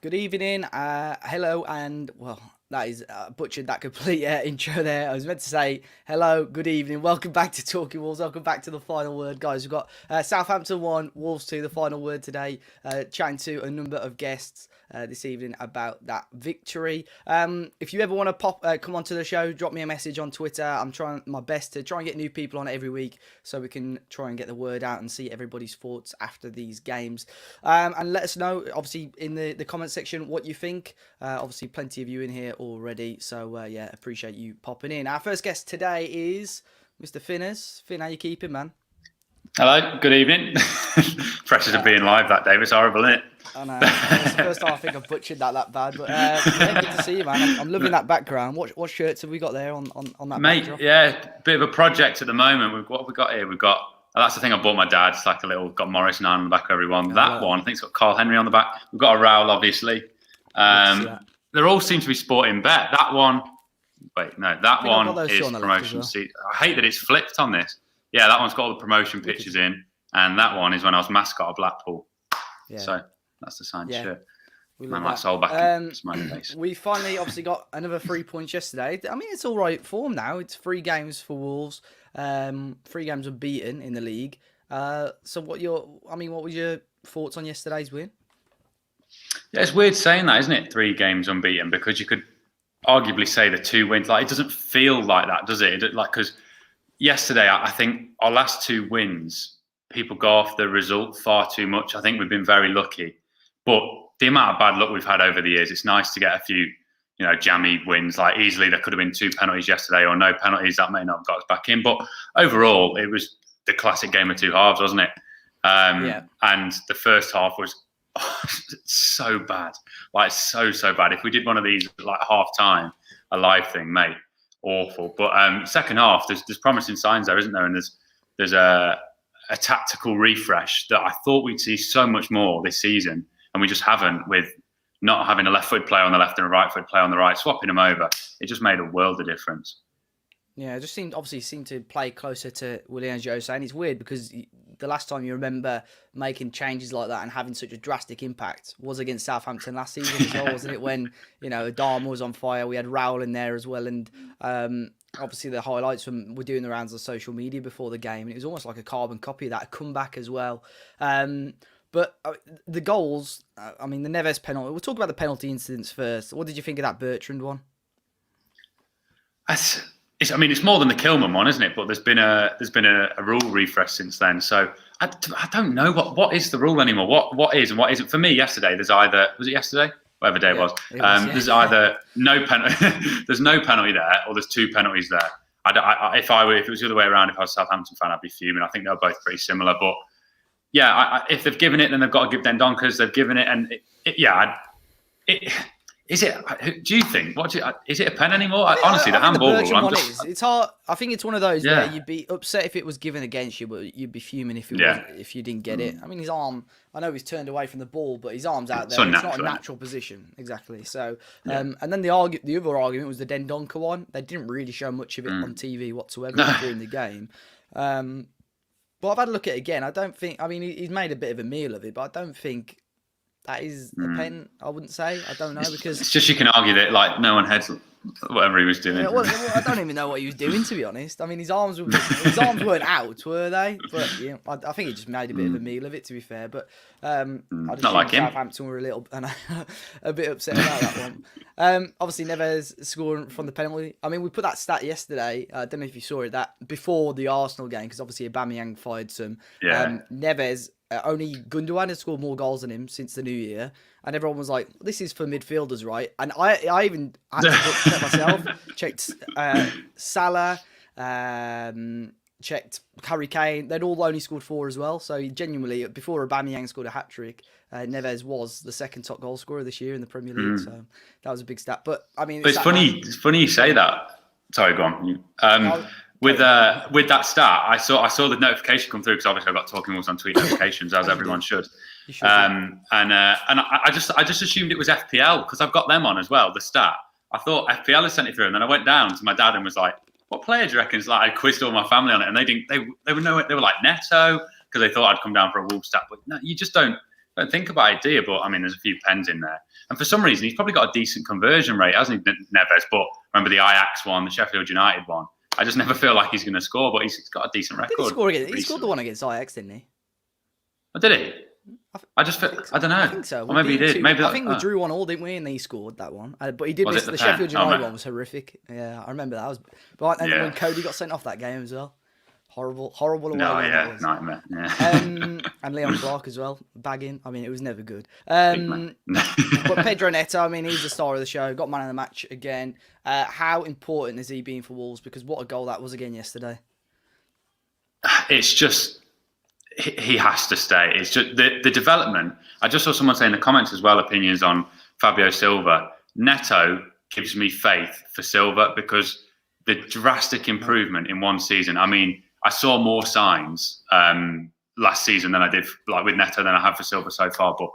Good evening, hello, and well, that is butchered that complete intro there. I was meant to say hello, good evening, welcome back to Talking Wolves, welcome back to the final word, guys. We've got Southampton 1, Wolves 2, the final word today. Chatting to a number of guests this evening about that victory. If you ever want to come onto the show, drop me a message on Twitter. I'm trying my best to try and get new people on every week so we can try and get the word out and see everybody's thoughts after these games. And let us know, obviously, in the comment section what you think. Obviously, plenty of you in here already, so yeah, appreciate you popping in. Our first guest today is Mr. Finners. Finn, how you keeping, man? Hello, good evening. Pressure to being live that day was horrible, isn't it? I know. It's the first time I think I've butchered that bad, but yeah, good to see you, man. I'm loving that background. What shirts have we got there on that Mate, backdrop? yeah, bit of a project at the moment. What have we got here? We've got, that's the thing I bought my dad. It's like a little, got Morrison on the back of everyone. That one, I think it's got Carl Henry on the back. We've got a Raoul, obviously. They all seem to be sporting bet. That one, wait, no, that one is promotion seat. I hate that it's flipped on this. Yeah, that one's got all the promotion pictures in. And that one is when I was mascot of Blackpool. Yeah. So that's the signed shirt. Man like soul back smiley face. We finally obviously got another 3 points yesterday. I mean, it's all right form now. It's 3 games for Wolves. 3 games unbeaten in the league. So what were your thoughts on yesterday's win? Yeah, it's weird saying that, isn't it? 3 games unbeaten, because you could arguably say the 2 wins. Like, it doesn't feel like that, does it? Like, because yesterday, I think our last 2 wins, people go off the result far too much. I think we've been very lucky, but the amount of bad luck we've had over the years, it's nice to get a few, jammy wins. Like, easily there could have been 2 penalties yesterday or no penalties. That may not have got us back in, but overall it was the classic game of 2 halves, wasn't it? And the first half was so bad, like so bad. If we did one of these like half time, a live thing, mate, awful. But second half, there's promising signs there, isn't there? And there's a tactical refresh that I thought we'd see so much more this season, and we just haven't, with not having a left foot player on the left and a right foot player on the right, swapping them over. It just made a world of difference. Yeah, it just seemed to play closer to Willian Jose, and it's weird because the last time you remember making changes like that and having such a drastic impact was against Southampton last season as well, wasn't it? When Adama was on fire, we had Raoul in there as well, and obviously the highlights were doing the rounds on social media before the game, and it was almost like a carbon copy of that comeback as well. But the goals, the Neves penalty. We'll talk about the penalty incidents first. What did you think of that Bertrand one? It's more than the Kilman one, isn't it? But there's been a rule refresh since then. So I don't know what is the rule anymore. What is and what isn't. For me, yesterday was it yesterday? Whatever day it was. There's either no penalty, there's no penalty there, or there's 2 penalties there. If it was the other way around, if I was a Southampton fan, I'd be fuming. I think they're both pretty similar. But yeah, if they've given it, then they've got to give Dendonckers. They've given it, and is it? Do you think? Is it a pen anymore? Honestly, the handball rule. It's hard. I think it's one of those where you'd be upset if it was given against you, but you'd be fuming if you didn't get it. I mean, his arm. I know he's turned away from the ball, but his arm's out there. It's not a natural position, exactly. So, and then the other argument was the Dendoncker one. They didn't really show much of it on TV whatsoever during the game. But I've had a look at it again. I don't think. I mean, he's made a bit of a meal of it, but I don't think that is a pen. I wouldn't say. I don't know, because it's just, you can argue that like no one had whatever he was doing. Yeah, well, I don't even know what he was doing, to be honest. I mean, his arms weren't out, were they? But I think he just made a bit of a meal of it, to be fair. But I just not like him. Southampton were a bit upset about that one. Obviously, Neves scoring from the penalty. I mean, we put that stat yesterday. I don't know if you saw it, that before the Arsenal game, because obviously Aubameyang fired some. Neves. Only Gundogan has scored more goals than him since the new year, and everyone was like, "This is for midfielders, right?" And I even had to check myself. Checked Salah, checked Harry Kane. They'd all only scored 4 as well. So genuinely, before Aubameyang scored a hat trick, Neves was the second top goal scorer this year in the Premier League. So that was a big stat. But I mean, it's funny. It's funny you say that. Sorry, go on. With that stat, I saw the notification come through, because obviously I got Talking Wolves on tweet notifications, as everyone should. And I just assumed it was FPL, because I've got them on as well. The stat, I thought FPL had sent it through, and then I went down to my dad and was like, "What player do you reckon?" It's like, I quizzed all my family on it, and they were like Neto, because they thought I'd come down for a Wolves stat. But no, you just don't. don't think about it, do you? But I mean, there's a few pens in there, and for some reason, he's probably got a decent conversion rate, hasn't he, Neves? But remember the Ajax one, the Sheffield United one. I just never feel like he's going to score, but he's got a decent record. Did he score again? He scored the one against Ajax, didn't he? Oh, did he? I just feel, I don't know. I think so. Or maybe he did. Maybe I think we drew 1-1, didn't we? And he scored that one. But he did miss the Sheffield United one was horrific. Yeah, I remember that. But when Cody got sent off that game as well. Horrible away. No, yeah, nightmare. Yeah. And Leon Clark as well, bagging. I mean, it was never good. But Pedro Neto, I mean, he's the star of the show. Got man of the match again. How important has he been for Wolves? Because what a goal that was again yesterday. It's just, he has to stay. It's just the development. I just saw someone say in the comments as well, opinions on Fabio Silva. Neto gives me faith for Silva because the drastic improvement in one season. I mean, I saw more signs last season than I did like with Neto than I have for Silva so far. But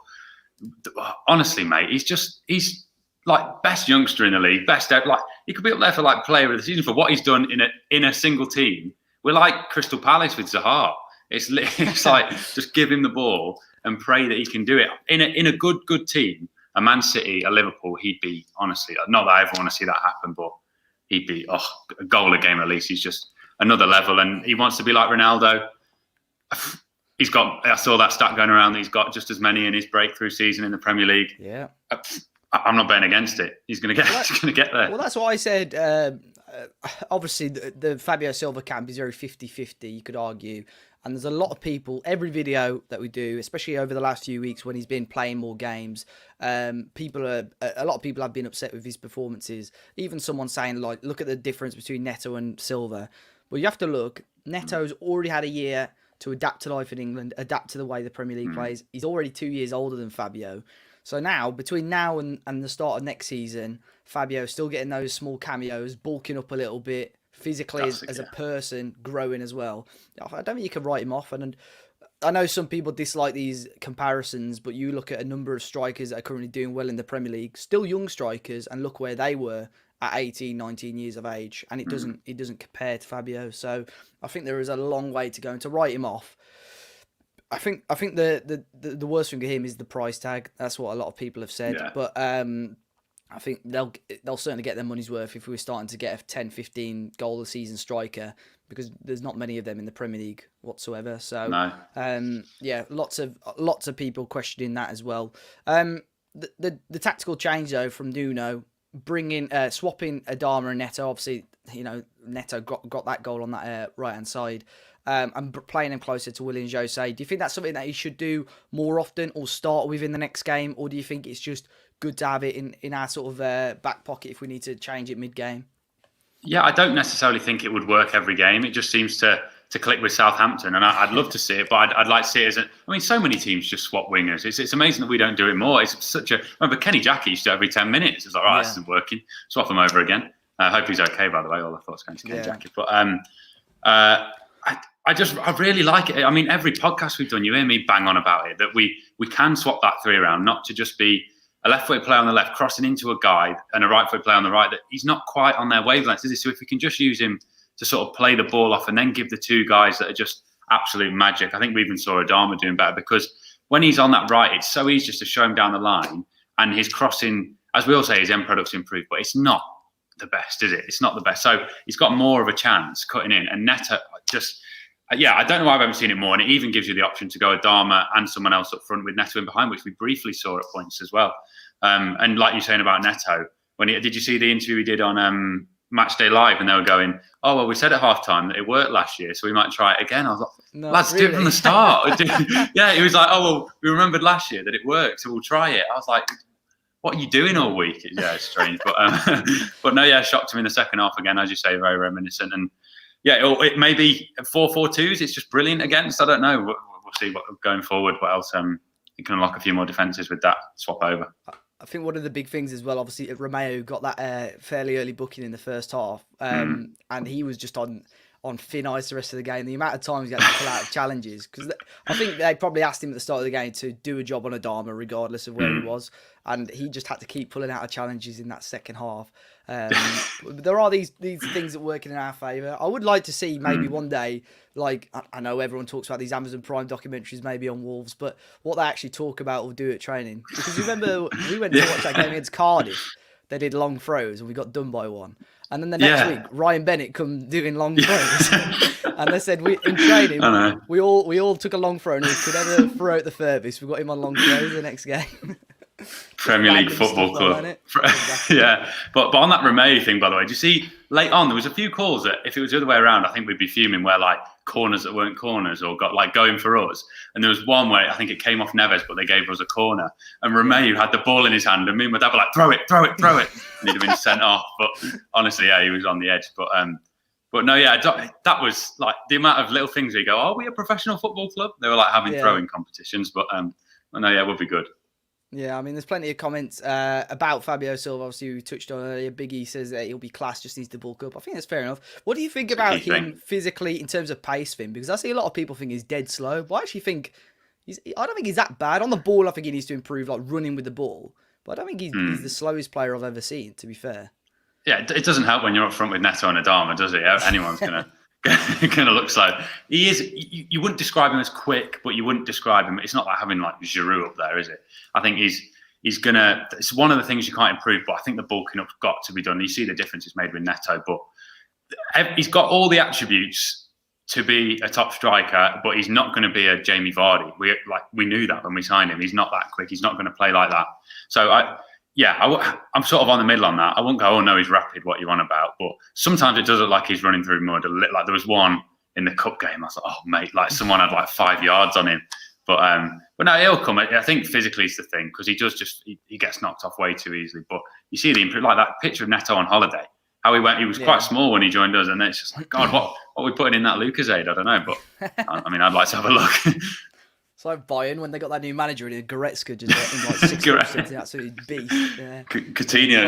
honestly, mate, he's like best youngster in the league, best like he could be up there for like player of the season for what he's done in a single team. We're like Crystal Palace with Zaha. It's like just give him the ball and pray that he can do it in a good team. A Man City, a Liverpool, he'd be honestly not that I ever want to see that happen, but he'd be a goal a game at least. He's just another level, and he wants to be like Ronaldo. I saw that stat going around. He's got just as many in his breakthrough season in the Premier League. Yeah, I'm not betting against it. He's going to get. He's going to get there. Well, that's what I said. Obviously, the Fabio Silva camp is very 50-50. You could argue, and there's a lot of people. Every video that we do, especially over the last few weeks when he's been playing more games, a lot of people have been upset with his performances. Even someone saying like, look at the difference between Neto and Silva. But you have to look. Neto's already had a year to adapt to life in England, adapt to the way the Premier League plays. He's already 2 years older than Fabio. So now, between now and the start of next season, Fabio's still getting those small cameos, bulking up a little bit, physically as a person, growing as well. I don't think you can write him off. And I know some people dislike these comparisons, but you look at a number of strikers that are currently doing well in the Premier League, still young strikers, and look where they were at 18, 19 years of age, and it doesn't compare to Fabio. So I think there is a long way to go, and to write him off, I think the worst thing for him is the price tag. That's what a lot of people have said. Yeah. But I think they'll certainly get their money's worth if we're starting to get a 10, 15 goal a season striker, because there's not many of them in the Premier League whatsoever. So yeah, lots of people questioning that as well. The tactical change though from Nuno, swapping Adama and Neto. Obviously, Neto got that goal on that right hand side. And playing him closer to Willian Jose. Do you think that's something that he should do more often or start with in the next game? Or do you think it's just good to have it in our sort of back pocket if we need to change it mid-game? Yeah, I don't necessarily think it would work every game. It just seems to click with Southampton. And I'd love to see it, but I'd like to see it as so many teams just swap wingers. It's amazing that we don't do it more. It's remember Kenny Jackie used to every 10 minutes. It's like, right, this isn't working. Swap him over again. I hope he's okay, by the way. All the thoughts going to Kenny Jackie. But I really like it. I mean, every podcast we've done, you hear me bang on about it, that we can swap that three around, not to just be a left-footed player on the left crossing into a guy and a right-footed player on the right, that he's not quite on their wavelengths, is he? So if we can just use him to sort of play the ball off and then give the two guys that are just absolute magic. I think we even saw Adama doing better, because when he's on that right, it's so easy just to show him down the line, and his crossing, as we all say, his end product's improved, but it's not the best, is it? It's not the best. So he's got more of a chance cutting in, and Neto just... I don't know why I've ever seen it more, and it even gives you the option to go Adama and someone else up front with Neto in behind, which we briefly saw at points as well. And like you're saying about Neto, did you see the interview we did on Matchday Live, and they were going, "Oh well, we said at halftime that it worked last year, so we might try it again." I was like, no, "Lads, really? Do it from the start." Yeah, he was like, "Oh well, we remembered last year that it worked, so we'll try it." I was like, "What are you doing all week?" Yeah, it's strange, but no, yeah, shocked him in the second half again, as you say, very reminiscent. And yeah, it may be 4-4-2s. It's just brilliant against. I don't know. We'll see what going forward. What else? You can unlock a few more defences with that swap over. I think one of the big things as well, obviously, Romeo got that fairly early booking in the first half, and he was just on on thin ice the rest of the game. The amount of times he had to pull out of challenges, because I think they probably asked him at the start of the game to do a job on Adama regardless of where he was, and he just had to keep pulling out of challenges in that second half. There are these things that work in our favour. I would like to see maybe one day, like, I know everyone talks about these Amazon Prime documentaries maybe on Wolves, but what they actually talk about or do at training. Because remember, we went to watch that game against Cardiff. They did long throws and we got done by one. And then the next week, Ryan Bennett come doing long throws. And they said in training, we all took a long throw, and if we could ever throw it the furthest, we got him on long throws the next game. Premier League Football Club. Exactly. Yeah, but on that Romeo thing, by the way, do you see late on there was a few calls that if it was the other way around, I think we'd be fuming, where like corners that weren't corners or got like going for us. And there was one where I think it came off Neves, but they gave us a corner, and Romeo had the ball in his hand, and me and my dad were like, throw it, and he'd have been sent off. But honestly, yeah, he was on the edge. But no, yeah, that was like the amount of little things where you go, are we a professional football club? They were like having throwing competitions, but no, yeah, it would be good. Yeah, I mean, there's plenty of comments about Fabio Silva. Obviously, we touched on earlier. Biggie says that he'll be class, just needs to bulk up. I think that's fair enough. What do you think about him physically in terms of pace, Finn? Because I see a lot of people think he's dead slow, but I actually think I don't think he's that bad. On the ball, I think he needs to improve, like running with the ball. But I don't think he's the slowest player I've ever seen, to be fair. Yeah, it doesn't help when you're up front with Neto and Adama, does it? Anyone's gonna look slow. He is. You wouldn't describe him as quick, but you wouldn't describe him. It's not like having like Giroud up there, is it? I think he's gonna. It's one of the things you can't improve, but I think the bulking up's got to be done. You see the difference he's made with Neto, but he's got all the attributes to be a top striker, but he's not going to be a Jamie Vardy. We knew that when we signed him. He's not that quick. He's not going to play like that. So I'm sort of on the middle on that. I won't go, oh no, he's rapid, what you on about? But sometimes it does look like he's running through mud. Like there was one in the cup game. I was like, oh mate, like someone had like 5 yards on him. But no, he'll come. I think physically is the thing, because he gets knocked off way too easily. But you see the improve, like that picture of Neto on holiday. How he went, he was quite small when he joined us, and then it's just like, God, what are we putting in that Lucasade? I don't know, but I mean, I'd like to have a look. It's like Bayern when they got that new manager in Goretzka just in like 6 months, something absolutely beast. Yeah. Coutinho.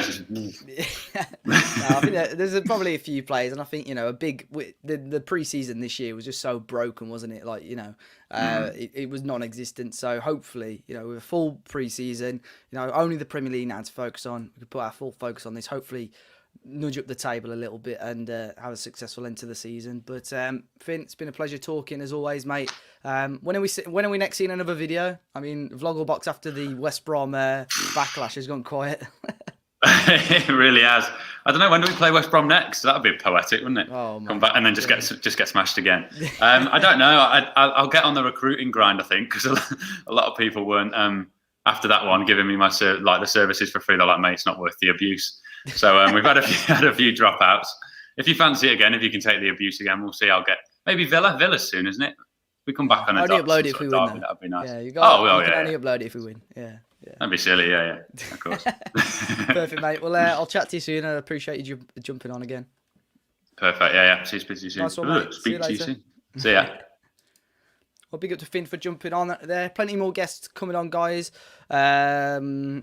I think there's probably a few players, and I think the pre-season this year was just so broken, wasn't it? Like it was non-existent. So hopefully, with a full pre-season, only the Premier League now to focus on. We could put our full focus on this. Hopefully, nudge up the table a little bit and have a successful end to the season. But Finn, it's been a pleasure talking as always, mate. When are we next seeing another video? I mean, Vlogglebox after the West Brom backlash has gone quiet. It really has. I don't know, when do we play West Brom next? That'd be poetic, wouldn't it? Oh, come back and then just get smashed again. I don't know. I'll get on the recruiting grind, I think, because a lot of people weren't after that one giving me my the services for free. They're like, mate, it's not worth the abuse. So we've had a few dropouts. If you fancy it again, if you can take the abuse again, we'll see. I'll get maybe Villa's soon, isn't it? We come back on a only upload it if we win. That'd be nice. Yeah, you can only upload it if we win. Yeah. That'd be silly. Yeah, of course. Perfect, mate. Well, I'll chat to you soon. I appreciate you jumping on again. Perfect. Yeah. See you soon. Nice one, mate. Speak to you soon. See ya. Well, big up to Finn for jumping on there. Plenty more guests coming on, guys. Yeah,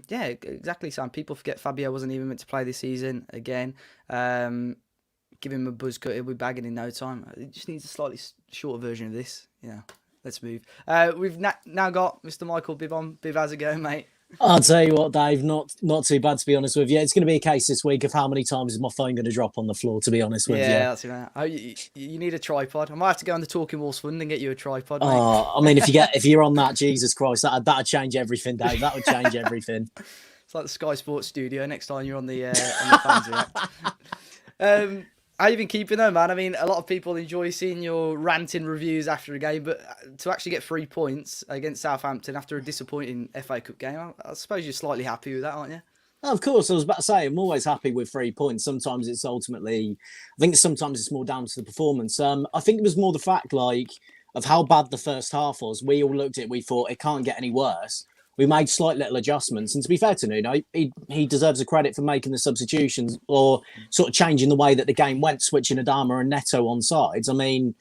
exactly, Sam. People forget Fabio wasn't even meant to play this season again. Give him a buzz cut. He'll be bagging in no time. He just needs a slightly shorter version of this. Let's move. We've now got Mr. Michael Bibb on. Bibb, how's it going, mate? I'll tell you what, Dave, not too bad, to be honest with you. It's going to be a case this week of how many times is my phone going to drop on the floor, to be honest with you. Yeah, that's it. Oh, you need a tripod. I might have to go on the Talking Wolves Fund and get you a tripod, mate. Oh, I mean, if you're on that, Jesus Christ, that'd change everything, Dave. That would change everything. It's like the Sky Sports studio next time you're on the fans react. How you been keeping though, man? I mean, a lot of people enjoy seeing your ranting reviews after a game, but to actually get 3 points against Southampton after a disappointing FA Cup game, I suppose you're slightly happy with that, aren't you? Of course, I was about to say, I'm always happy with 3 points. Sometimes it's sometimes it's more down to the performance. I think it was more the fact, of how bad the first half was. We all looked at it, we thought it can't get any worse. We made slight little adjustments. And to be fair to Nuno, he deserves a credit for making the substitutions or sort of changing the way that the game went, switching Adama and Neto on sides. I mean,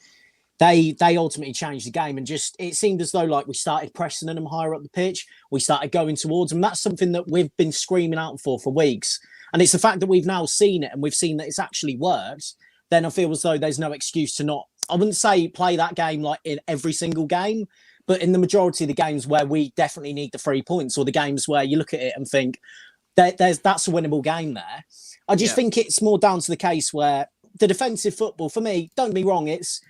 they ultimately changed the game, and just it seemed as though we started pressing them higher up the pitch. We started going towards them. That's something that we've been screaming out for weeks. And it's the fact that we've now seen it and we've seen that it's actually worked. then I feel as though there's no excuse to not. I wouldn't say play that game like in every single game, but in the majority of the games where we definitely need the 3 points, or the games where you look at it and think that's a winnable game there. I just think it's more down to the case where the defensive football, for me, don't get me wrong, it's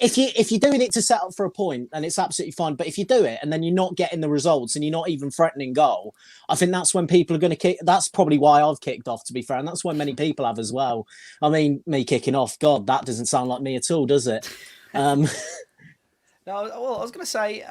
if you're doing it to set up for a point, then it's absolutely fine. But if you do it and then you're not getting the results and you're not even threatening goal, I think that's when people are going to kick. That's probably why I've kicked off, to be fair, and that's when many people have as well. I mean, me kicking off, God, that doesn't sound like me at all, does it? No, well, I was going to say,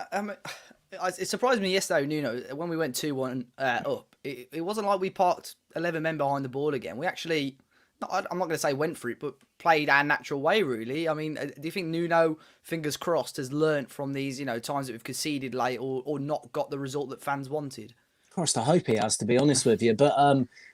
it surprised me yesterday, Nuno, when we went 2-1 up. It wasn't like we parked 11 men behind the ball again. We actually, I'm not going to say went for it, but played our natural way, really. I mean, do you think Nuno, fingers crossed, has learnt from these, times that we've conceded late or not got the result that fans wanted? Of course, I hope he has, to be honest with you. But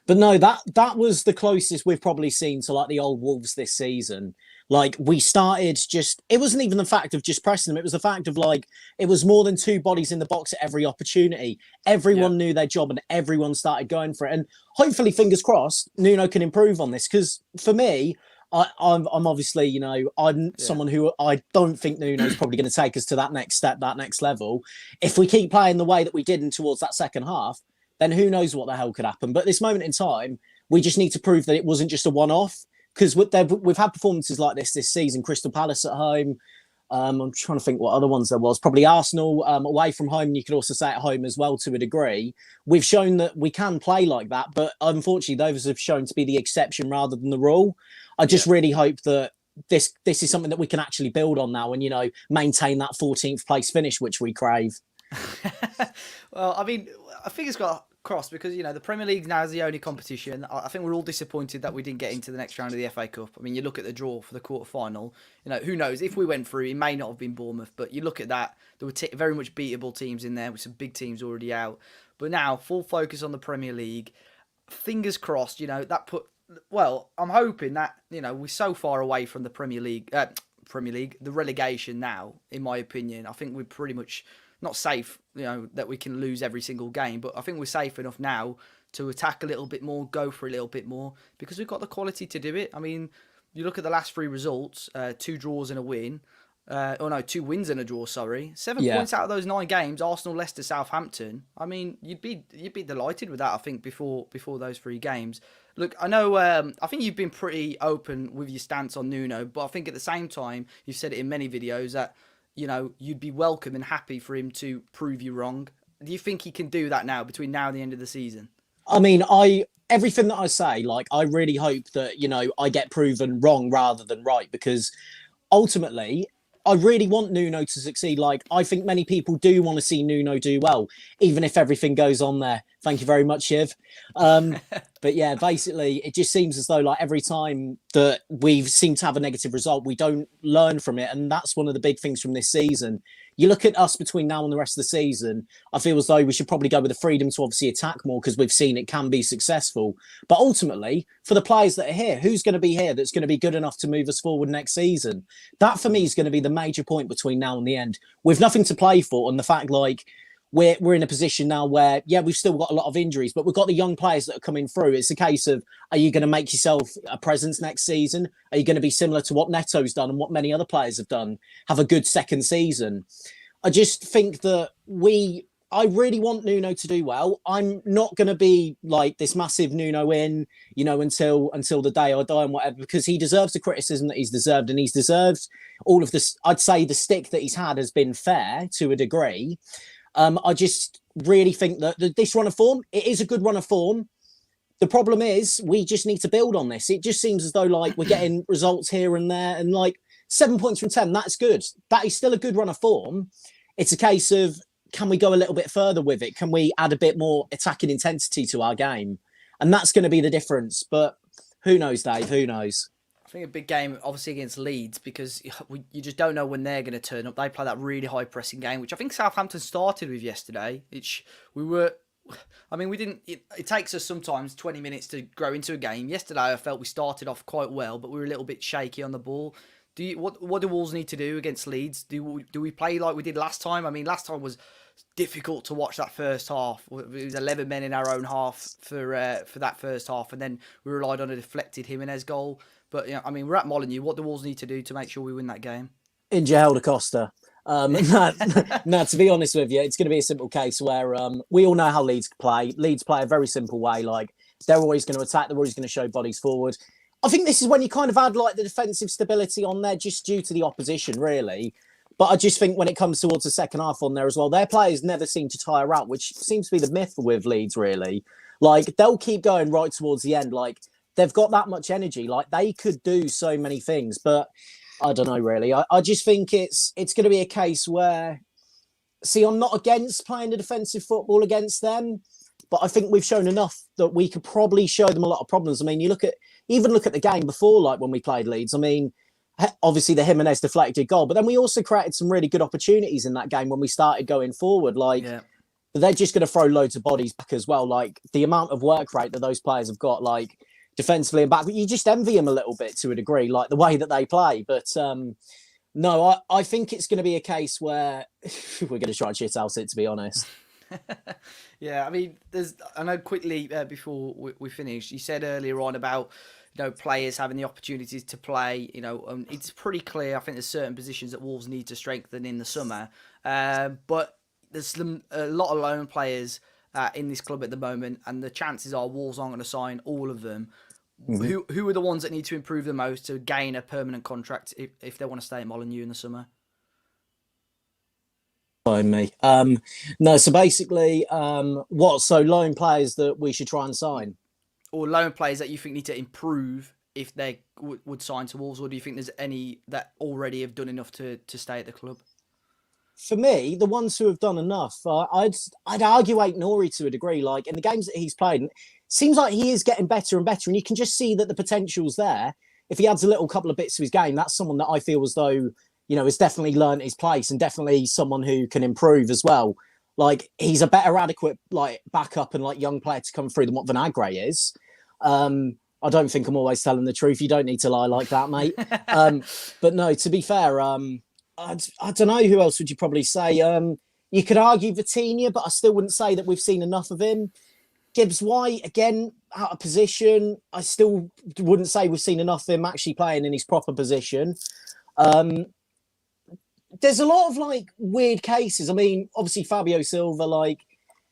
no, that was the closest we've probably seen to like the old Wolves this season. Like we started it wasn't even the fact of just pressing them. It was the fact of like, it was more than two bodies in the box at every opportunity. Everyone knew their job and everyone started going for it. And hopefully, fingers crossed, Nuno can improve on this. Because for me, I'm obviously, I'm someone who I don't think Nuno's probably going to take us to that next step, that next level. If we keep playing the way that we did in towards that second half, then who knows what the hell could happen. But at this moment in time, we just need to prove that it wasn't just a one-off. Because we've had performances like this season. Crystal Palace at home. I'm trying to think what other ones there was. Probably Arsenal away from home. You could also say at home as well to a degree. We've shown that we can play like that. But unfortunately, those have shown to be the exception rather than the rule. I just really hope that this is something that we can actually build on now and, maintain that 14th place finish, which we crave. Well, I mean, I think it's got crossed because the Premier League now is the only competition. I think we're all disappointed that we didn't get into the next round of the FA Cup. I mean, you look at the draw for the quarter-final. Who knows, if we went through, it may not have been Bournemouth, but you look at that, there were very much beatable teams in there with some big teams already out. But now full focus on the Premier League. Fingers crossed, that put, well, I'm hoping that we're so far away from the Premier League, the relegation now, in my opinion. I think we're pretty much not safe, that we can lose every single game, but I think we're safe enough now to attack a little bit more, go for a little bit more, because we've got the quality to do it. I mean, you look at the last three results, 2 draws and a win. 2 wins and a draw, sorry. 7 points out of those 9 games, Arsenal, Leicester, Southampton. I mean, you'd be delighted with that, I think, before those 3 games. Look, I know, I think you've been pretty open with your stance on Nuno, but I think at the same time, you've said it in many videos that you'd be welcome and happy for him to prove you wrong. Do you think he can do that now, between now and the end of the season? I mean, everything that I say, like, I really hope that, I get proven wrong rather than right, because ultimately, I really want Nuno to succeed. Like, I think many people do want to see Nuno do well, even if everything goes on there. Thank you very much, Shiv. But yeah, basically, it just seems as though like every time that we seem to have a negative result, we don't learn from it. And that's one of the big things from this season. You look at us between now and the rest of the season, I feel as though we should probably go with the freedom to obviously attack more because we've seen it can be successful. But ultimately, for the players that are here, who's going to be here that's going to be good enough to move us forward next season? That for me is going to be the major point between now and the end. We've nothing to play for. And the fact like we're in a position now where, we've still got a lot of injuries, but we've got the young players that are coming through. It's a case of, are you going to make yourself a presence next season? Are you going to be similar to what Neto's done and what many other players have done? Have a good second season. I just think that I really want Nuno to do well. I'm not going to be like this massive Nuno in, until the day I die and whatever, because he deserves the criticism that he's deserved, and he's deserved all of this. I'd say the stick that he's had has been fair to a degree. I just really think that this run of form, it is a good run of form. The problem is we just need to build on this. It just seems as though like we're getting results here and there, and like 7 points from 10, that's good. That is still a good run of form. It's a case of, can we go a little bit further with it? Can we add a bit more attacking intensity to our game? And that's going to be the difference. But who knows, Dave? Who knows? I think a big game, obviously, against Leeds, because you just don't know when they're going to turn up. They play that really high pressing game, which I think Southampton started with yesterday. It takes us sometimes 20 minutes to grow into a game. Yesterday, I felt we started off quite well, but we were a little bit shaky on the ball. What do Wolves need to do against Leeds? Do we play like we did last time? I mean, last time was difficult to watch that first half. It was 11 men in our own half for that first half, and then we relied on a deflected Jimenez goal. But yeah, I mean, we're at Molineux. What do Wolves need to do to make sure we win that game? Angel Costa. No, to be honest with you, it's going to be a simple case where we all know how Leeds play. Leeds play a very simple way. Like, they're always going to attack. They're always going to show bodies forward. I think this is when you kind of add like the defensive stability on there just due to the opposition, really. But I just think when it comes towards the second half on there as well, their players never seem to tire out, which seems to be the myth with Leeds, really. Like, they'll keep going right towards the end. Like, they've got that much energy. Like, they could do so many things, but I don't know, really. I just think it's going to be a case where, see, I'm not against playing the defensive football against them, but I think we've shown enough that we could probably show them a lot of problems. I mean, you look at the game before, like when we played Leeds. I mean, obviously the Jimenez deflected goal, but then we also created some really good opportunities in that game when we started going forward. Like, they're just going to throw loads of bodies back as well. Like, the amount of work rate that those players have got, like, defensively and back, but you just envy them a little bit to a degree, like the way that they play. But no, I think it's going to be a case where we're going to try and shit out it, to be honest. Yeah, I mean, I know quickly before we finish, you said earlier on about, players having the opportunities to play. It's pretty clear. I think there's certain positions that Wolves need to strengthen in the summer, but there's a lot of lone players in this club at the moment, and the chances are Wolves aren't going to sign all of them. Mm-hmm. Who are the ones that need to improve the most to gain a permanent contract if they want to stay at Molineux in the summer? Find me. No, so basically, so loan players that we should try and sign? Or loan players that you think need to improve if they would sign to Wolves, or do you think there's any that already have done enough to stay at the club? For me, the ones who have done enough, I'd argue Aït-Nouri to a degree. Like, in the games that he's played, it seems like he is getting better and better, and you can just see that the potential's there. If he adds a little couple of bits to his game, that's someone that I feel as though, has definitely learned his place and definitely someone who can improve as well. Like, he's a better adequate like backup and like young player to come through than what Vinagre is. I don't think I'm always telling the truth. You don't need to lie like that, mate. But no, to be fair, I don't know who else would you probably say. You could argue Vitinha, but I still wouldn't say that we've seen enough of him. Gibbs White, again, out of position. I still wouldn't say we've seen enough of him actually playing in his proper position. There's a lot of like weird cases. I mean, obviously Fabio Silva, like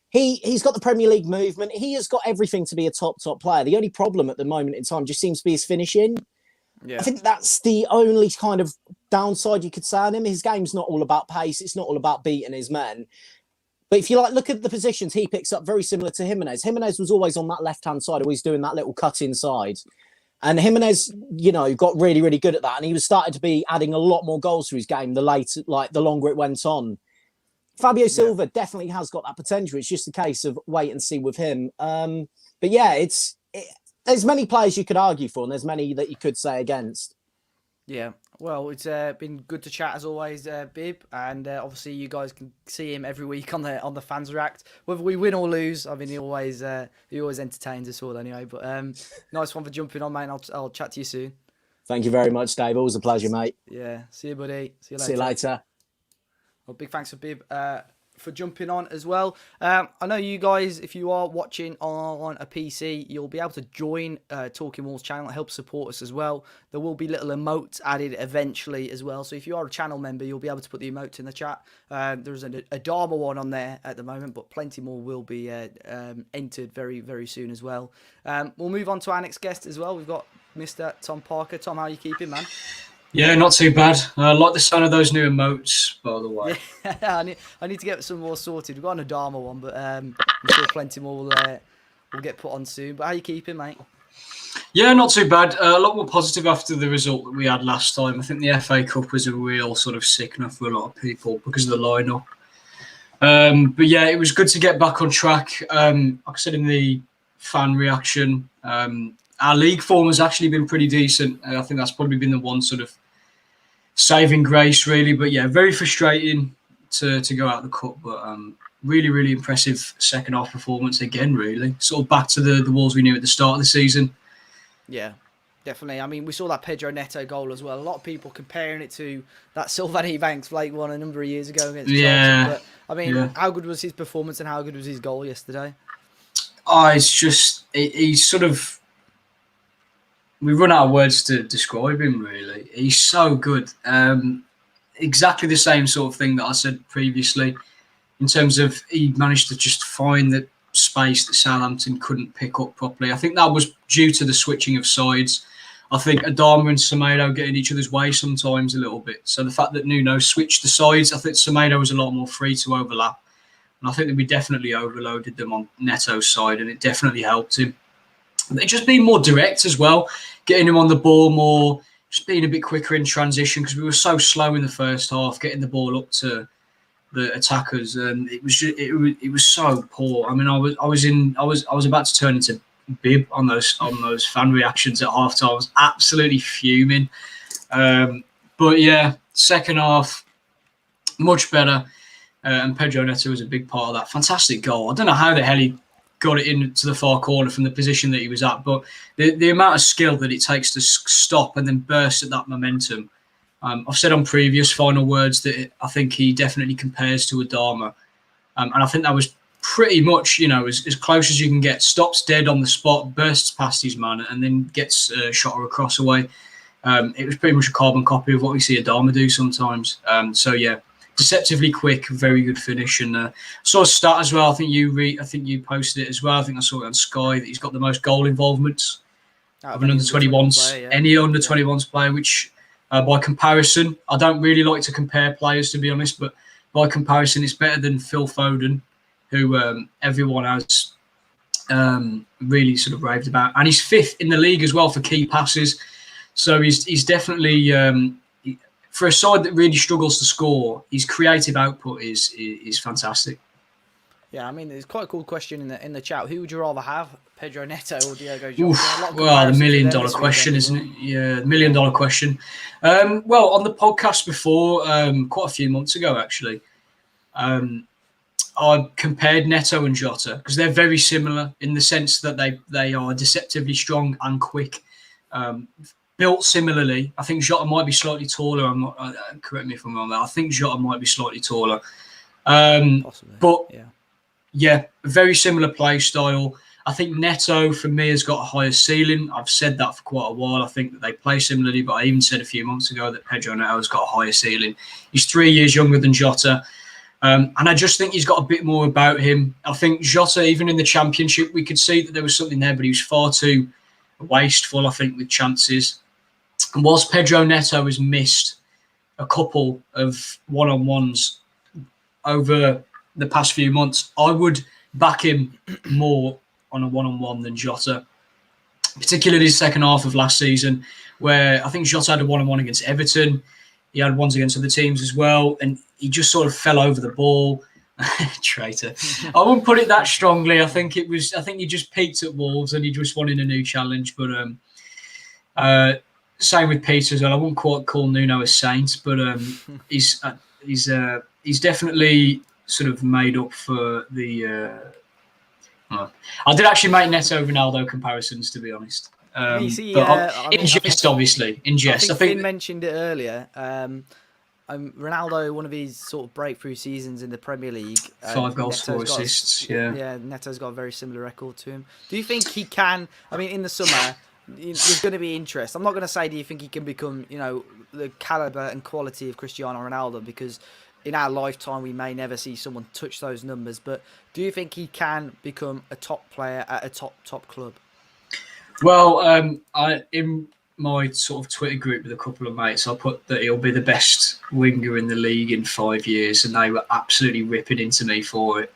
he's got the Premier League movement. He has got everything to be a top player. The only problem at the moment in time just seems to be his finishing. Yeah. I think that's the only kind of downside you could say on him. His game's not all about pace. It's not all about beating his men. But if you look at the positions he picks up, very similar to Jimenez. Jimenez was always on that left-hand side, always doing that little cut inside. And Jimenez, got really, really good at that. And he was starting to be adding a lot more goals to his game the longer it went on. Fabio Silva definitely has got that potential. It's just a case of wait and see with him. But yeah, there's many players you could argue for, and there's many that you could say against. Yeah, well, it's been good to chat as always, Bib, and obviously you guys can see him every week on the Fans React. Whether we win or lose, I mean, he always entertains us all anyway. But nice one for jumping on, mate. I'll chat to you soon. Thank you very much, Dave. Always a pleasure, mate. Yeah, see you, buddy. See you later. Well, big thanks for Bib for jumping on as well. I know you guys, if you are watching on a PC, you'll be able to join Talking Wolves channel, help support us as well. There will be little emotes added eventually as well. So if you are a channel member, you'll be able to put the emotes in the chat. There's a Dharma one on there at the moment, but plenty more will be entered very, very soon as well. We'll move on to our next guest as well. We've got Mr. Tom Parker. Tom, how are you keeping, man? Yeah, not too bad. I like the sound of those new emotes, by the way. Yeah, I need to get some more sorted. We've got an Adama one, but I'm sure plenty more will get put on soon. But how are you keeping, mate? Yeah, not too bad. A lot more positive after the result that we had last time. I think the FA Cup was a real sort of sickener for a lot of people because of the lineup. But yeah, it was good to get back on track. Like I said in the fan reaction, our league form has actually been pretty decent. I think that's probably been the one sort of saving grace, really. But yeah, very frustrating to go out the cup. But really, really impressive second half performance again, really. Sort of back to the Wolves we knew at the start of the season. Yeah, definitely. I mean, we saw that Pedro Neto goal as well. A lot of people comparing it to that Sylvain Banks Flake one a number of years ago against Chelsea. But I mean, how good was his performance and how good was his goal yesterday? It's just, he's sort of we run out of words to describe him. Really, he's so good. Exactly the same sort of thing that I said previously, in terms of he managed to just find the space that Southampton couldn't pick up properly. I think that was due to the switching of sides. I think Adama and Semedo get in each other's way sometimes a little bit. So the fact that Nuno switched the sides, I think Semedo was a lot more free to overlap. And I think that we definitely overloaded them on Neto's side, and it definitely helped him. They just being more direct as well, getting him on the ball more, just being a bit quicker in transition, because we were so slow in the first half, getting the ball up to the attackers, and it was so poor. I mean, I was about to turn into bib on those fan reactions at half time. I was absolutely fuming. But yeah, second half much better, and Pedro Neto was a big part of that. Fantastic goal. I don't know how the hell he got it into the far corner from the position that he was at, but the amount of skill that it takes to stop and then burst at that momentum. I've said on previous final words that I think he definitely compares to Adama, and I think that was pretty much, as close as you can get. Stops dead on the spot, bursts past his man, and then gets a shot or a cross away. It was pretty much a carbon copy of what we see Adama do sometimes. So yeah, deceptively quick, very good finish. And I saw a stat as well. I think you posted it as well. I think I saw it on Sky that he's got the most goal involvements of an under-21s, any under-21s player, which by comparison, I don't really like to compare players, to be honest, but by comparison, it's better than Phil Foden, who everyone has really sort of raved about. And he's fifth in the league as well for key passes. So he's definitely, for a side that really struggles to score, his creative output is fantastic. Yeah, I mean, it's quite a cool question in the chat. Who would you rather have, Pedro Neto or Diogo Jota? Well, the $1 million question, isn't it? Yeah, the $1 million question. Well, on the podcast before, quite a few months ago, actually, I compared Neto and Jota because they're very similar in the sense that they are deceptively strong and quick. Built similarly. I think Jota might be slightly taller. Correct me if I'm wrong there. I think Jota might be slightly taller. Possibly. But yeah, very similar play style. I think Neto, for me, has got a higher ceiling. I've said that for quite a while. I think that they play similarly, but I even said a few months ago that Pedro Neto has got a higher ceiling. He's 3 years younger than Jota. And I just think he's got a bit more about him. I think Jota, even in the Championship, we could see that there was something there, but he was far too wasteful, I think, with chances. And whilst Pedro Neto has missed a couple of one-on-ones over the past few months, I would back him more on a one-on-one than Jota, particularly the second half of last season, where I think Jota had a one-on-one against Everton. He had ones against other teams as well, and he just sort of fell over the ball. Traitor. I wouldn't put it that strongly. I think he just peaked at Wolves and he just wanted a new challenge. But same with Peter as well. I wouldn't quite call Nuno a saint, but he's definitely sort of made up for the. I did actually make Neto Ronaldo comparisons, to be honest. You see, in jest, obviously. In jest. I think Finn mentioned it earlier. Ronaldo, one of his sort of breakthrough seasons in the Premier League. 5 goals, 4 assists. Yeah, Neto's got a very similar record to him. Do you think he can? I mean, in the summer, there's going to be interest. I'm not going to say, do you think he can become, the caliber and quality of Cristiano Ronaldo? Because in our lifetime, we may never see someone touch those numbers. But do you think he can become a top player at a top club? Well, in my sort of Twitter group with a couple of mates, I put that he'll be the best winger in the league in 5 years, and they were absolutely ripping into me for it.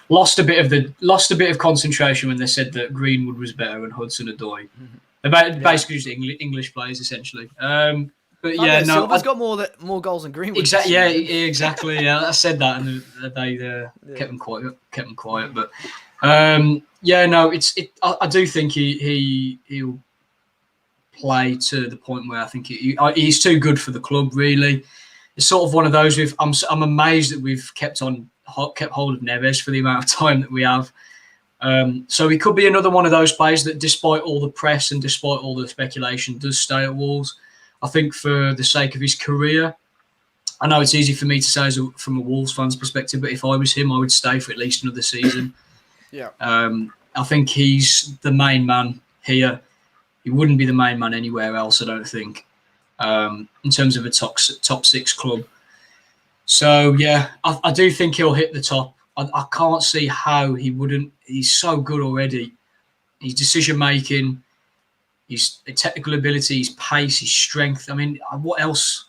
Lost a bit of concentration when they said that Greenwood was better and Hudson-Odoi. They're basically just English players essentially. But yeah, no, Silva's got more goals than Greenwood. Exactly. Yeah, exactly. Yeah, I said that, and they kept them quiet. But yeah, no, I do think he'll play to the point where I think he's too good for the club. Really, it's sort of one of those. I'm amazed that we've kept hold of Neves for the amount of time that we have. So he could be another one of those players that, despite all the press and despite all the speculation, does stay at Wolves. I think for the sake of his career, I know it's easy for me to say from a Wolves fan's perspective, but if I was him, I would stay for at least another season. Yeah. I think he's the main man here. He wouldn't be the main man anywhere else, I don't think, in terms of a top 6 club. So, yeah, I do think he'll hit the top. I can't see how he wouldn't. He's so good already. His decision-making, his technical ability, his pace, his strength. I mean, what else?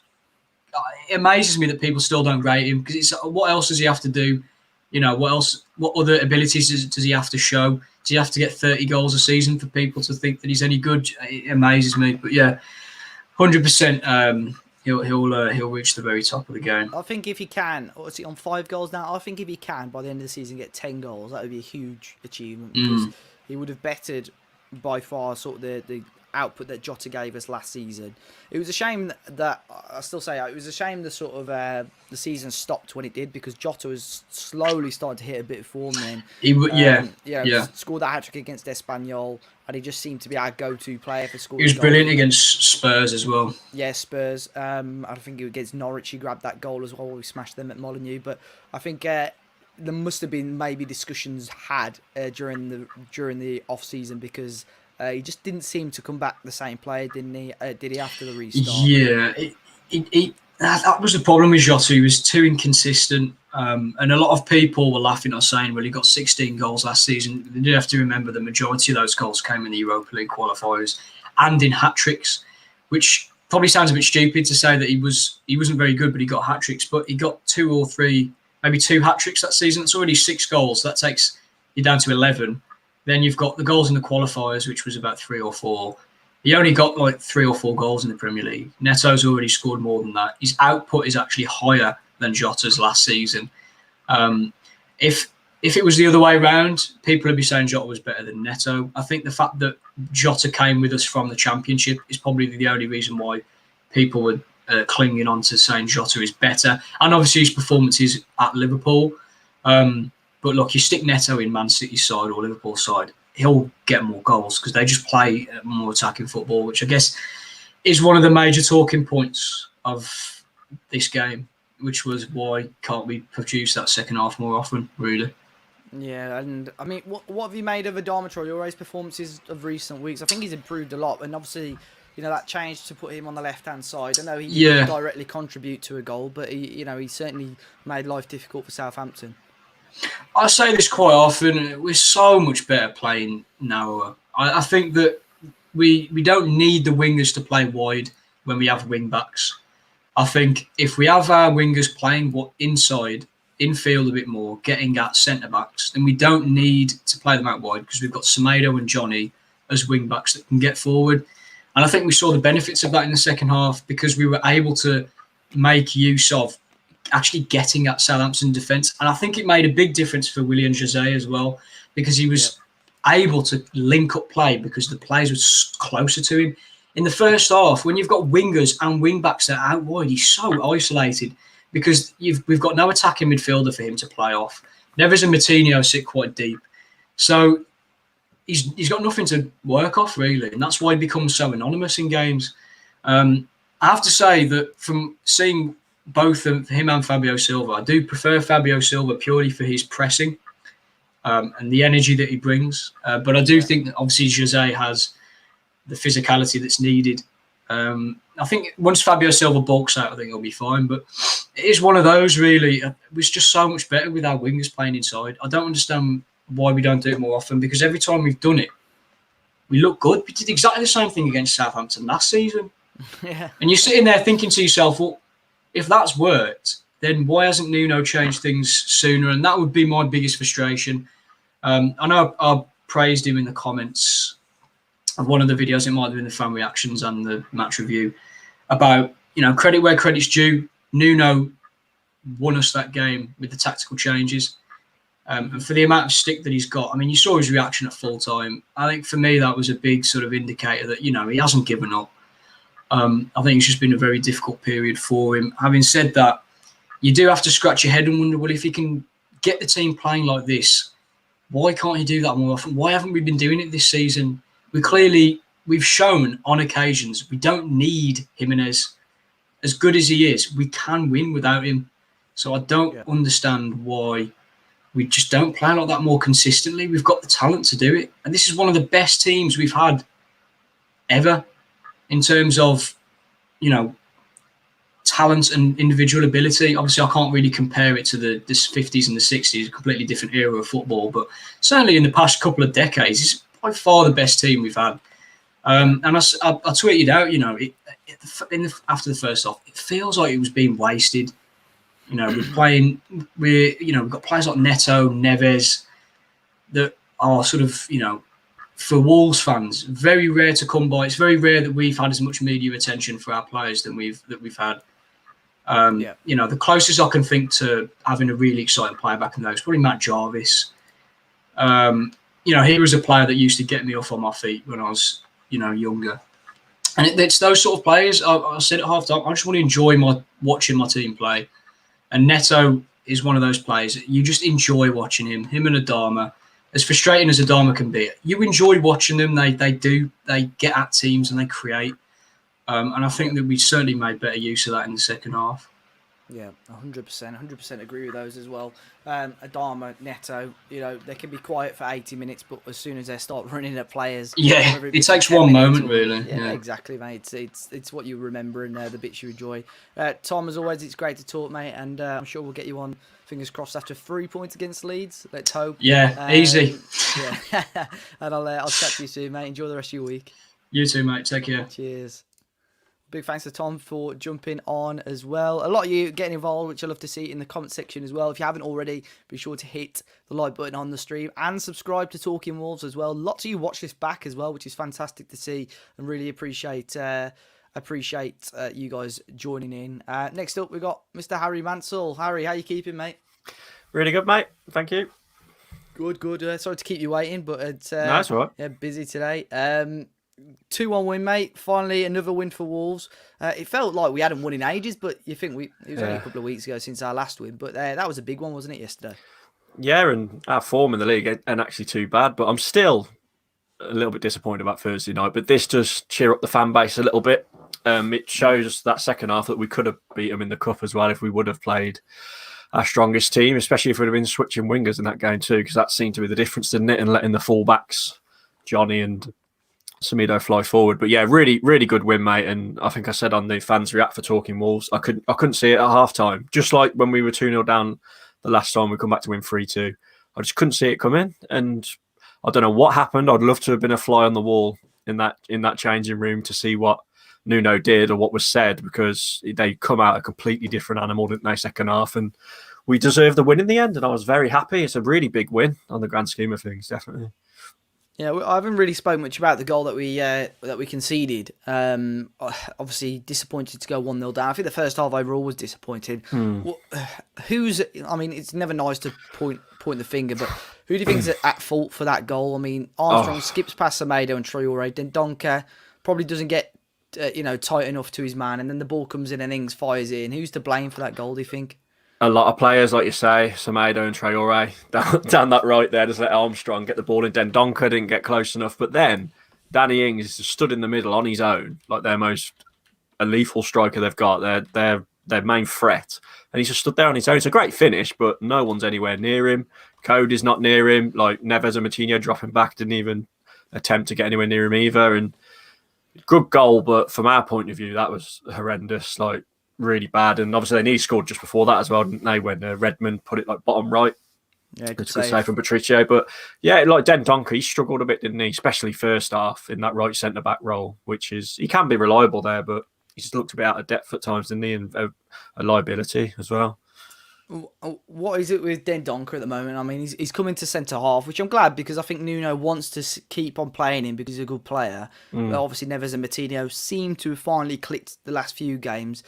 It amazes me that people still don't rate him, because it's what else does he have to do? You know, what else? What other abilities does he have to show? Does he have to get 30 goals a season for people to think that he's any good? It amazes me. But yeah, 100%. He'll reach the very top of the game. I think if he can, or is he on 5 goals now? I think if he can, by the end of the season, get 10 goals, that would be a huge achievement, because he would have bettered by far sort of the output that Jota gave us last season. It was a shame that I still say it was a shame the sort of the season stopped when it did, because Jota was slowly starting to hit a bit of form then. Scored that hat-trick against Espanyol, and he just seemed to be our go-to player for scoring. He was brilliant against Spurs as well. Yeah, Spurs. I think against Norwich he grabbed that goal as well. We smashed them at Molineux, but I think there must have been maybe discussions had during the off season, because he just didn't seem to come back the same player, didn't he? Did he after the restart? Yeah, that was the problem with Jota. He was too inconsistent, and a lot of people were laughing at saying, well, he got 16 goals last season. They did have to remember the majority of those goals came in the Europa League qualifiers and in hat-tricks, which probably sounds a bit stupid to say that he wasn't very good, but he got hat-tricks. But he got 2 or 3, maybe 2 hat-tricks that season. It's already 6 goals. That takes you down to 11. Then you've got the goals in the qualifiers, which was about 3 or 4. He only got like 3 or 4 goals in the Premier League. Neto's already scored more than that. His output is actually higher than Jota's last season. If it was the other way around, people would be saying Jota was better than Neto. I think the fact that Jota came with us from the Championship is probably the only reason why people were clinging on to saying Jota is better. And obviously his performances at Liverpool. But look, you stick Neto in Man City's side or Liverpool's side, he'll get more goals, because they just play more attacking football, which I guess is one of the major talking points of this game, which was why can't we produce that second half more often, really? Yeah, and I mean, what have you made of Adama Traore's performances of recent weeks? I think he's improved a lot, and obviously, you know, that change to put him on the left-hand side. I know he didn't directly contribute to a goal, but he certainly made life difficult for Southampton. I say this quite often. We're so much better playing narrower. I think that we don't need the wingers to play wide when we have wing backs. I think if we have our wingers playing inside, infield a bit more, getting at centre backs, then we don't need to play them out wide, because we've got Semedo and Johnny as wing backs that can get forward. And I think we saw the benefits of that in the second half, because we were able to make use of actually getting at Southampton defence. And I think it made a big difference for Willian José as well, because he was able to link up play because the players were closer to him. In the first half, when you've got wingers and wing backs that are out wide, he's so isolated, because we've got no attacking midfielder for him to play off. Neves and Moutinho sit quite deep. So he's got nothing to work off, really. And that's why he becomes so anonymous in games. I have to say that from seeing both him and Fabio Silva, I do prefer Fabio Silva purely for his pressing and the energy that he brings. But I do think that obviously José has the physicality that's needed. I think once Fabio Silva bulks out, I think he'll be fine. But it is one of those, really. It was just so much better with our wingers playing inside. I don't understand why we don't do it more often, because every time we've done it, we look good. We did exactly the same thing against Southampton last season. Yeah. And you're sitting there thinking to yourself, well, if that's worked, then why hasn't Nuno changed things sooner? And that would be my biggest frustration. I know I praised him in the comments of one of the videos, it might have been the fan reactions and the match review, about, credit where credit's due. Nuno won us that game with the tactical changes. And for the amount of stick that he's got, I mean, you saw his reaction at full time. I think for me, that was a big sort of indicator that, he hasn't given up. I think it's just been a very difficult period for him. Having said that, you do have to scratch your head and wonder, well, if he can get the team playing like this, why can't he do that more often? Why haven't we been doing it this season? We've shown on occasions we don't need Jimenez. As good as he is, we can win without him. So I don't understand why we just don't play like that more consistently. We've got the talent to do it. And this is one of the best teams we've had ever in terms of, talent and individual ability. Obviously, I can't really compare it to the 50s and the 60s, a completely different era of football. But certainly in the past couple of decades, it's by far the best team we've had. And I tweeted out, after the first half, it feels like it was being wasted. We've got players like Neto, Neves, that are sort of, for Wolves fans, very rare to come by. It's very rare that we've had as much media attention for our players that we've had. The closest I can think to having a really exciting player back in those, probably Matt Jarvis. He was a player that used to get me off on my feet when I was, younger. And it's those sort of players. I said at half time, I just want to enjoy watching my team play. And Neto is one of those players you just enjoy watching him and Adama. As frustrating as Adama can be, you enjoy watching them. They get at teams and they create. And I think that we certainly made better use of that in the second half. Yeah, 100% agree with those as well. Adama, Neto, they can be quiet for 80 minutes, but as soon as they start running at players, it takes one moment, really. Yeah, exactly, mate. It's what you remember and the bits you enjoy. Tom, as always, it's great to talk, mate, and I'm sure we'll get you on. Fingers crossed after 3 points against Leeds. Let's hope. Yeah, easy. Yeah, and I'll chat to you soon, mate. Enjoy the rest of your week. You too, mate. Take care. Cheers. Big thanks to Tom for jumping on as well. A lot of you getting involved, which I love to see in the comment section as well. If you haven't already, be sure to hit the like button on the stream and subscribe to Talking Wolves as well. Lots of you watch this back as well, which is fantastic to see, and really appreciate you guys joining in. Next up, we've got Mr. Harry Mansell. Harry, how you keeping, mate? Really good, mate. Thank you. Good. Sorry to keep you waiting, but it's no, that's all right. Yeah, busy today. 2-1 win, mate. Finally, another win for Wolves. It felt like we hadn't won in ages, but you think it was only a couple of weeks ago since our last win. But that was a big one, wasn't it, yesterday? Yeah, and our form in the league ain't actually too bad, but I'm still a little bit disappointed about Thursday night. But this does cheer up the fan base a little bit. It shows that second half that we could have beat them in the cup as well if we would have played our strongest team, especially if we'd have been switching wingers in that game too, because that seemed to be the difference, didn't it? And letting the fullbacks, Johnny and Semedo, fly forward. But yeah, really, really good win, mate. And I think I said on the fans react for Talking Wolves, I couldn't see it at half time. Just like when we were 2-0 down the last time we come back to win 3-2. I just couldn't see it coming. And I don't know what happened. I'd love to have been a fly on the wall in that changing room to see what Nuno did or what was said, because they come out a completely different animal, didn't they, second half? And we deserved the win in the end, and I was very happy. It's a really big win on the grand scheme of things, definitely. Yeah, I haven't really spoken much about the goal that we conceded. Obviously, disappointed to go 1-0 down. I think the first half overall was disappointing. It's never nice to point the finger, but who do you think is at fault for that goal? I mean, Armstrong skips past Semedo and Traore. Dendoncker probably doesn't get tight enough to his man, and then the ball comes in and Ings fires in. Who's to blame for that goal, do you think? A lot of players, like you say, Semedo and Traore, down that right there, just let Armstrong get the ball in. Dendoncker didn't get close enough, but then Danny Ings stood in the middle on his own, like their most lethal striker they've got, their main threat, and he just stood there on his own. It's a great finish, but no one's anywhere near him. Code is not near him. Like Neves and Moutinho dropping back didn't even attempt to get anywhere near him either. And good goal, but from our point of view, that was horrendous. Like, really bad. And obviously they nearly scored just before that as well, didn't they, when Redmond put it like bottom right. Yeah, good save from Patricio. But yeah, like Dendoncker, he struggled a bit, didn't he, especially first half in that right centre back role, which is, he can be reliable there, but he just looked a bit out of depth at times, didn't he, and a liability as well. What is it with Dendoncker at the moment? I mean, he's coming to centre half, which I'm glad, because I think Nuno wants to keep on playing him because he's a good player. But obviously Neves and Moutinho seem to have finally clicked the last few games.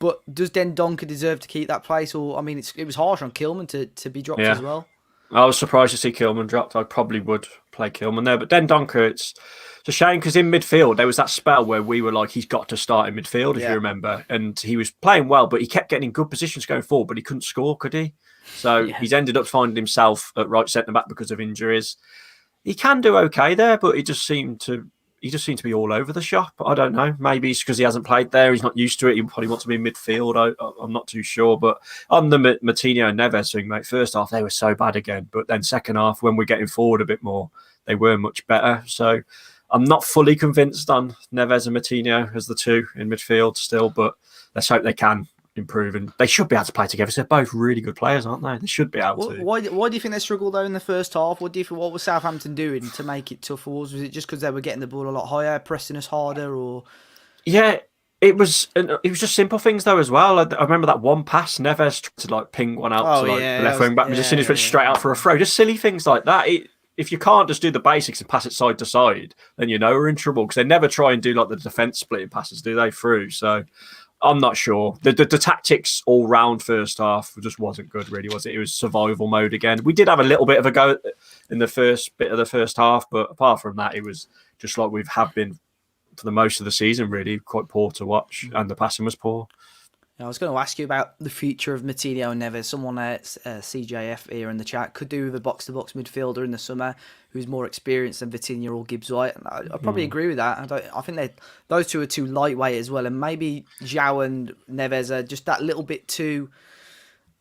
But does Dendoncker deserve to keep that place? Or, I mean, it was harsh on Kilman to be dropped as well. I was surprised to see Kilman dropped. I probably would play Kilman there. But Dendoncker, it's a shame, because in midfield, there was that spell where we were like, he's got to start in midfield, if you remember. And he was playing well, but he kept getting in good positions going forward, but he couldn't score, could he? So he's ended up finding himself at right centre-back because of injuries. He can do okay there, but he just seemed to be all over the shop. I don't know. Maybe it's because he hasn't played there. He's not used to it. He probably wants to be in midfield. I'm not too sure. But on the Moutinho and Neves thing, mate, first half, they were so bad again. But then second half, when we're getting forward a bit more, they were much better. So I'm not fully convinced on Neves and Moutinho as the two in midfield still, but let's hope they can improve, and they should be able to play together. So they're both really good players, aren't they? They should be able to. Why do you think they struggled though in the first half? What was Southampton doing to make it tough for us? Was it just because they were getting the ball a lot higher, pressing us harder, or? Yeah, it was just simple things though as well. I remember that one pass, Neves tried to like ping one out to like the left wing back position. He went straight out for a throw. Just silly things like that. If you can't just do the basics and pass it side to side, then you know we're in trouble, because they never try and do like the defence splitting passes, do they, through? So I'm not sure. The tactics all round first half just wasn't good, really, was it? It was survival mode again. We did have a little bit of a go in the first bit of the first half, but apart from that, it was just like we have been for the most of the season, really, quite poor to watch, and the passing was poor. I was going to ask you about the future of Moutinho and Neves. Someone at CJF here in the chat could do with a box-to-box midfielder in the summer who's more experienced than Vitinha or Gibbs-White. I probably agree with that. I think those two are too lightweight as well, and maybe João and Neves are just that little bit too...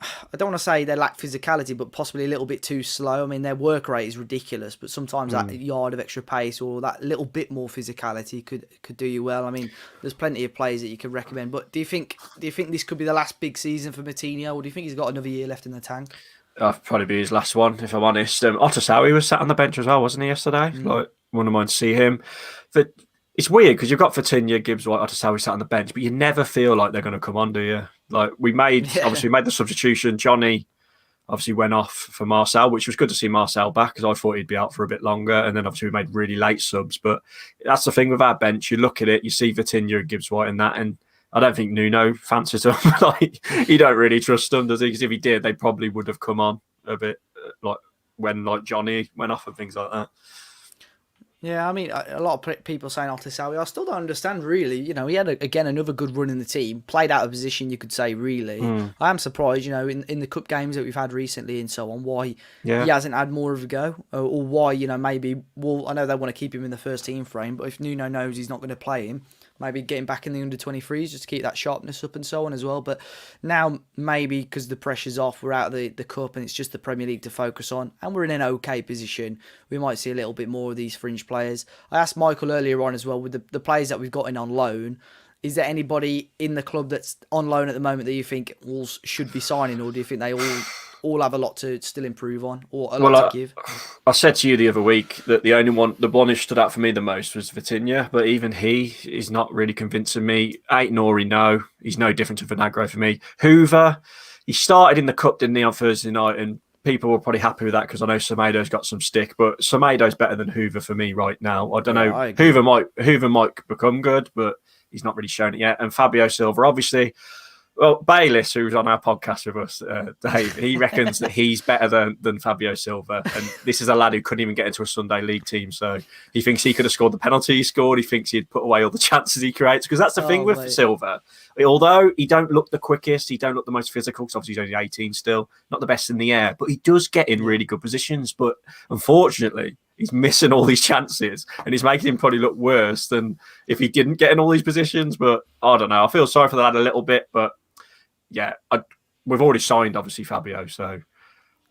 I don't want to say they lack physicality, but possibly a little bit too slow. I mean, their work rate is ridiculous, but sometimes that yard of extra pace or that little bit more physicality could do you well. I mean, there's plenty of players that you could recommend. But do you think this could be the last big season for Moutinho, or do you think he's got another year left in the tank? I'll probably be his last one, if I'm honest. Otasowie was sat on the bench as well, wasn't he, yesterday? Like, wouldn't mind to see him. But it's weird because you've got Vitinha, Gibbs-White, Otasowie sat on the bench, but you never feel like they're going to come on, do you? Like, we made the substitution. Johnny obviously went off for Marcel, which was good to see Marcel back, because I thought he'd be out for a bit longer. And then obviously we made really late subs. But that's the thing with our bench. You look at it, you see Vitinha and Gibbs-White and that, and I don't think Nuno fancies them. Like, he don't really trust them, does he? Because if he did, they probably would have come on a bit, like when like Johnny went off and things like that. Yeah, I mean, a lot of people saying Otasowie, I still don't understand, really. You know, he had, again, another good run in the team. Played out of position, you could say, really. I am surprised, you know, in the cup games that we've had recently and so on, why he hasn't had more of a go. Or why, you know, maybe, well, I know they want to keep him in the first team frame, but if Nuno knows he's not going to play him, maybe get him back in the under-23s just to keep that sharpness up and so on as well. But now, maybe because the pressure's off, we're out of the cup and it's just the Premier League to focus on, and we're in an okay position, we might see a little bit more of these fringe players. I asked Michael earlier on as well, with the players that we've got in on loan, is there anybody in the club that's on loan at the moment that you think Wolves should be signing, or do you think they all have a lot to still improve on, or a lot to give? I said to you the other week that the one who stood out for me the most was Vitinha, but even he is not really convincing me. Aït-Nouri, no, he's no different to Vinagre for me. Hoover, he started in the cup, didn't he, on Thursday night, and people were probably happy with that because I know Semedo's got some stick, but Semedo's better than Hoover for me right now. I don't know. Hoover might become good, but he's not really shown it yet. And Fabio Silva, obviously. Well, Bayliss, who's on our podcast with us, Dave, he reckons that he's better than Fabio Silva. And this is a lad who couldn't even get into a Sunday league team. So he thinks he could have scored the penalty he scored. He thinks he'd put away all the chances he creates. Because that's the thing with Silva. Although he don't look the quickest, he don't look the most physical, because obviously he's only 18 still, not the best in the air. But he does get in really good positions. But unfortunately, he's missing all these chances, and he's making him probably look worse than if he didn't get in all these positions. But I don't know. I feel sorry for that a little bit, but yeah, we've already signed, obviously, Fabio. So,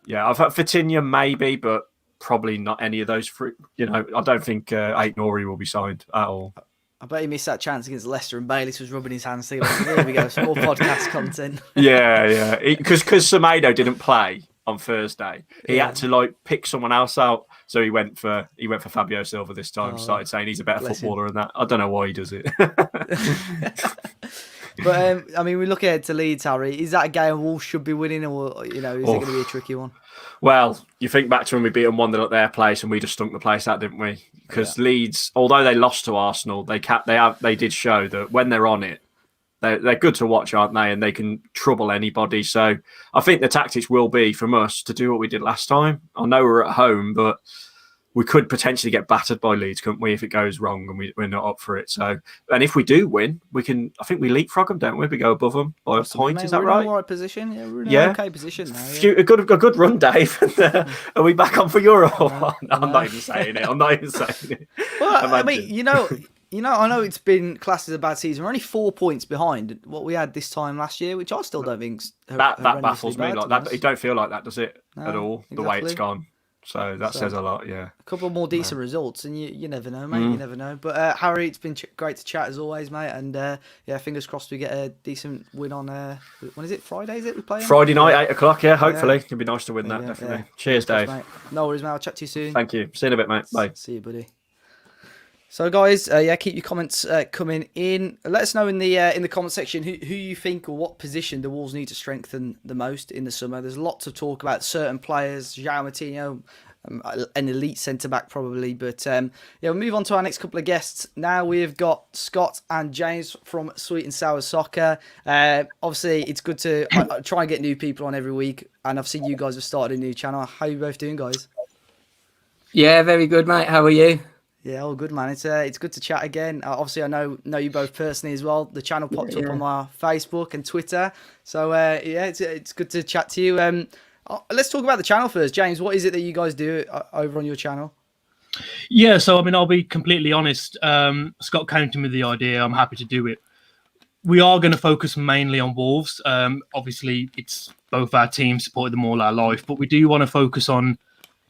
yeah, I've had Vitinha maybe, but probably not any of those. You know, I don't think Aït-Nouri will be signed at all. I bet he missed that chance against Leicester, and Bayliss was rubbing his hands together. Here we go, some more podcast content. Yeah. Because Semedo didn't play on Thursday. He had to like pick someone else out, so he went for Fabio Silva this time. Started saying he's a better footballer than that. I don't know why he does it. But I mean, we look ahead to Leeds, Harry. Is that a game Wolves should be winning, or is it going to be a tricky one? Well, you think back to when we beat them 1-0 at their place, and we just stunk the place out, didn't we? Because Leeds, although they lost to Arsenal, they did show that when they're on it, they're good to watch, aren't they? And they can trouble anybody. So I think the tactics will be from us to do what we did last time. I know we're at home, but we could potentially get battered by Leeds, couldn't we, if it goes wrong and we're not up for it. So, and if we do win, we can. I think we leapfrog them, don't we? We go above them by a point. Is that right? We're in the right position. Yeah, we're in an okay position now. Yeah. A good run, Dave. Are we back on for Europe? No. I'm not even saying it. Well, I mean, you know, I know it's been classed as a bad season. We're only 4 points behind what we had this time last year, which I still don't think that baffles me. Like that, it don't feel like that, does it? At all? Exactly. The way it's gone. So that says a lot, yeah. A couple more decent results, and you never know, mate. You never know. But Harry, it's been great to chat as always, mate. And fingers crossed we get a decent win on. When is it? Friday? Is it we play? Friday night, 8:00. Yeah, hopefully it'd be nice to win that. Yeah, Definitely. yeah. Cheers, Dave. Mate. No worries, mate. I'll chat to you soon. Thank you. See you in a bit, mate. Bye. See you, buddy. So, guys, keep your comments coming in. Let us know in the comment section who you think or what position the Wolves need to strengthen the most in the summer. There's lots of talk about certain players, João Martinho, an elite centre back probably. But we'll move on to our next couple of guests. Now we've got Scott and James from Sweet and Sour Soccer. Obviously, it's good to I try and get new people on every week, and I've seen you guys have started a new channel. How are you both doing, guys? Yeah, very good, mate. How are you? Yeah, all good, man. It's good to chat again. Obviously, I know you both personally as well. The channel popped up on my Facebook and Twitter. So, it's good to chat to you. Let's talk about the channel first. James, what is it that you guys do over on your channel? Yeah, so, I mean, I'll be completely honest. Scott came to me with the idea. I'm happy to do it. We are going to focus mainly on Wolves. Obviously, it's both our teams, supported them all our life. But we do want to focus on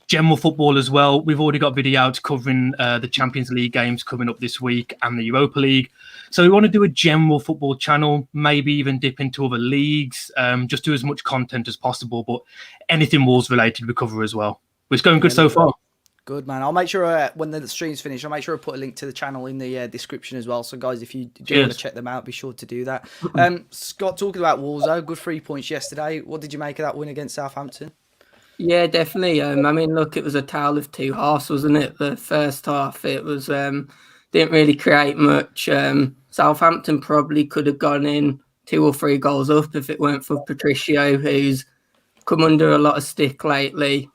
general football as well. We've already got videos covering the Champions League games coming up this week and the Europa League. So we want to do a general football channel, maybe even dip into other leagues, just do as much content as possible. But anything Wolves related we cover as well. It's going good so far. Good, man. I'll make sure when the stream's finished, I'll make sure I put a link to the channel in the description as well. So, guys, if you do want to check them out, be sure to do that. Scott, talking about Wolves, though, good 3 points yesterday. What did you make of that win against Southampton? Yeah, definitely. I mean, look, it was a tale of two halves, wasn't it? The first half, it was didn't really create much. Southampton probably could have gone in 2 or 3 goals up if it weren't for Patricio, who's come under a lot of stick lately.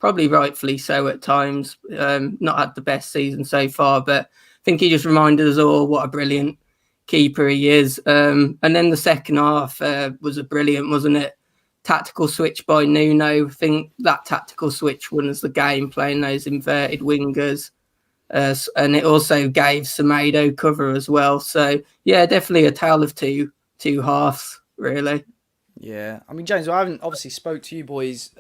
Probably rightfully so at times. Not had the best season so far, but I think he just reminded us all what a brilliant keeper he is. And then the second half was a brilliant, wasn't it? Tactical switch by Nuno. I think that tactical switch won us the game, playing those inverted wingers. And it also gave Semedo cover as well. So, yeah, definitely a tale of two halves, really. Yeah. I mean, James, I haven't obviously spoke to you boys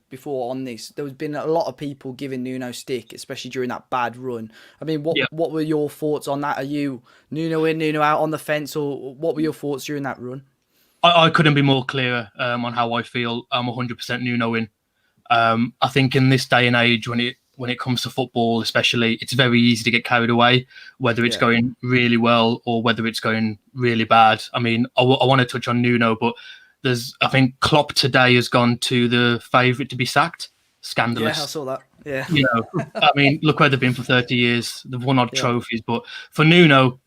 before on this. There's been a lot of people giving Nuno stick, especially during that bad run. I mean, what were your thoughts on that? Are you Nuno in, Nuno out on the fence, or what were your thoughts during that run? I couldn't be more clear on how I feel. I'm 100% Nuno in. I think in this day and age, when it comes to football, especially, it's very easy to get carried away, whether it's going really well or whether it's going really bad. I mean, I want to touch on Nuno, but I think Klopp today has gone to the favourite to be sacked. Scandalous. Yeah, I saw that. Yeah. You know, I mean, look where they've been for 30 years. They've won odd trophies, but for Nuno,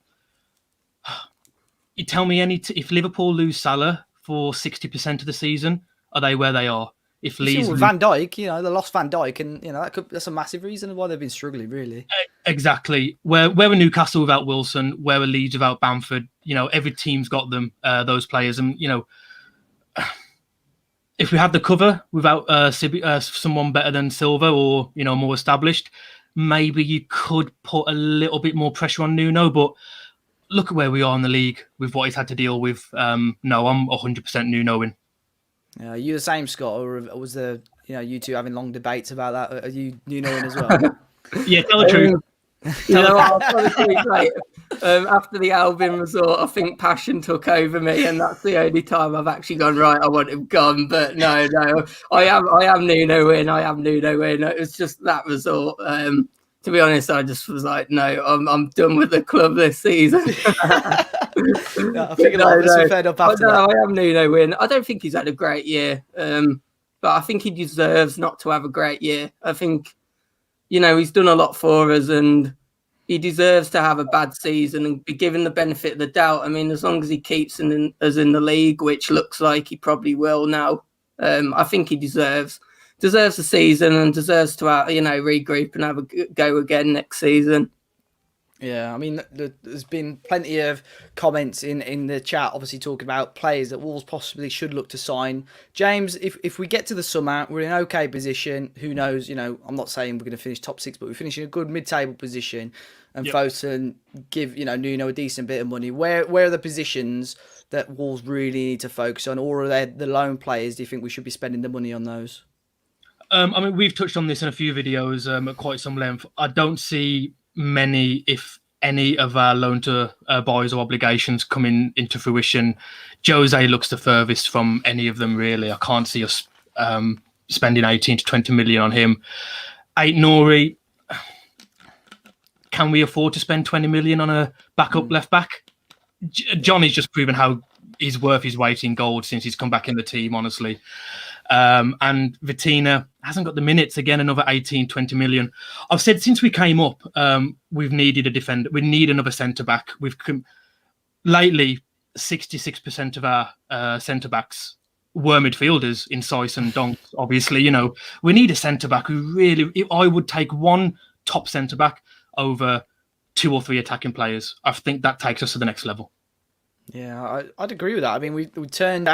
you tell me if Liverpool lose Salah for 60% of the season, are they where they are? If Leeds Van Dijk, they lost Van Dijk, and that's a massive reason why they've been struggling, really. Exactly. Where are Newcastle without Wilson? Where are Leeds without Bamford? Every team's got them, those players, and if we had the cover without someone better than Silva or more established, maybe you could put a little bit more pressure on Nuno, but look at where we are in the league with what he's had to deal with. No, I'm 100% Nuno in. Are you the same, Scott, or was the you two having long debates about that? Are you Nuno in as well? Yeah, tell the truth. After the Albion resort, I think passion took over me, and that's the only time I've actually gone, right, I want him gone. But no, I am Nuno in. I am Nuno in. It was just that resort. To be honest, I just was like, no, I'm done with the club this season. I figured I fed up after that. I am Nuno in. I don't think he's had a great year, but I think he deserves not to have a great year. I think, he's done a lot for us, and he deserves to have a bad season and be given the benefit of the doubt. I mean, as long as he keeps us in the league, which looks like he probably will now, I think he deserves the season and deserves to regroup and have a go again next season. Yeah, I mean, there's been plenty of comments in the chat, obviously talking about players that Wolves possibly should look to sign. James, if we get to the summer, we're in an okay position. Who knows? I'm not saying we're going to finish top 6, but we're finishing a good mid-table position. And Fosun give Nuno a decent bit of money. Where are the positions that Wolves really need to focus on, or are they the loan players? Do you think we should be spending the money on those? I mean, we've touched on this in a few videos at quite some length. I don't see many, if any, of our loan to buys or obligations coming into fruition. Jose looks the furthest from any of them, really. I can't see us spending 18 to 20 million on him. Nori, can we afford to spend 20 million on a backup left back? Johnny's just proven how he's worth his weight in gold since he's come back in the team, honestly. And Vitina hasn't got the minutes. Again, another 18, 20 million. I've said since we came up, we've needed a defender. We need another centre-back. Lately, 66% of our centre-backs were midfielders in Sice and Donk. Obviously, we need a centre-back who I would take one top centre-back over 2 or 3 attacking players. I think that takes us to the next level. Yeah, I'd agree with that. I mean, we turned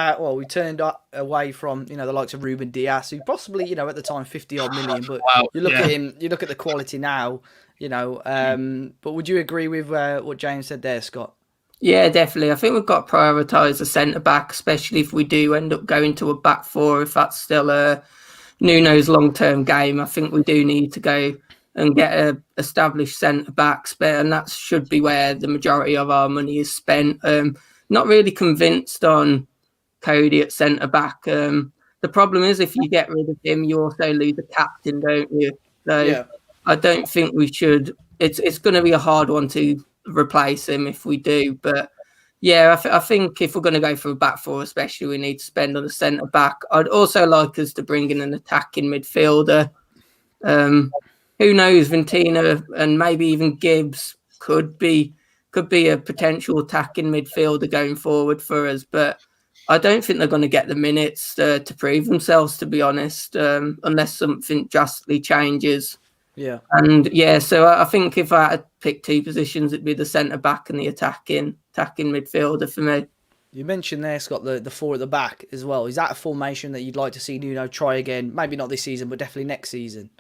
away from the likes of Ruben Dias, who possibly at the time 50-odd million, but Wow, you look at him, you look at the quality now, But would you agree with what James said there, Scott? Yeah, definitely. I think we've got to prioritise the centre back, especially if we do end up going to a back four. If that's still Nuno's long term game, I think we do need to go and get a established centre backs, and that should be where the majority of our money is spent. Not really convinced on Cody at centre back. The problem is if you get rid of him, you also lose a captain, don't you? So yeah. I don't think we should. It's going to be a hard one to replace him if we do. But yeah, I think if we're going to go for a back four, especially, we need to spend on a centre back. I'd also like us to bring in an attacking midfielder. Who knows? Ventina and maybe even Gibbs could be a potential attacking midfielder going forward for us, but I don't think they're going to get the minutes to prove themselves, to be honest, unless something drastically changes. Yeah. And yeah, so I think if I had to pick two positions, it'd be the centre back and the attacking midfielder for me. You mentioned there, Scott, the four at the back as well. Is that a formation that you'd like to see Nuno try again? Maybe not this season, but definitely next season.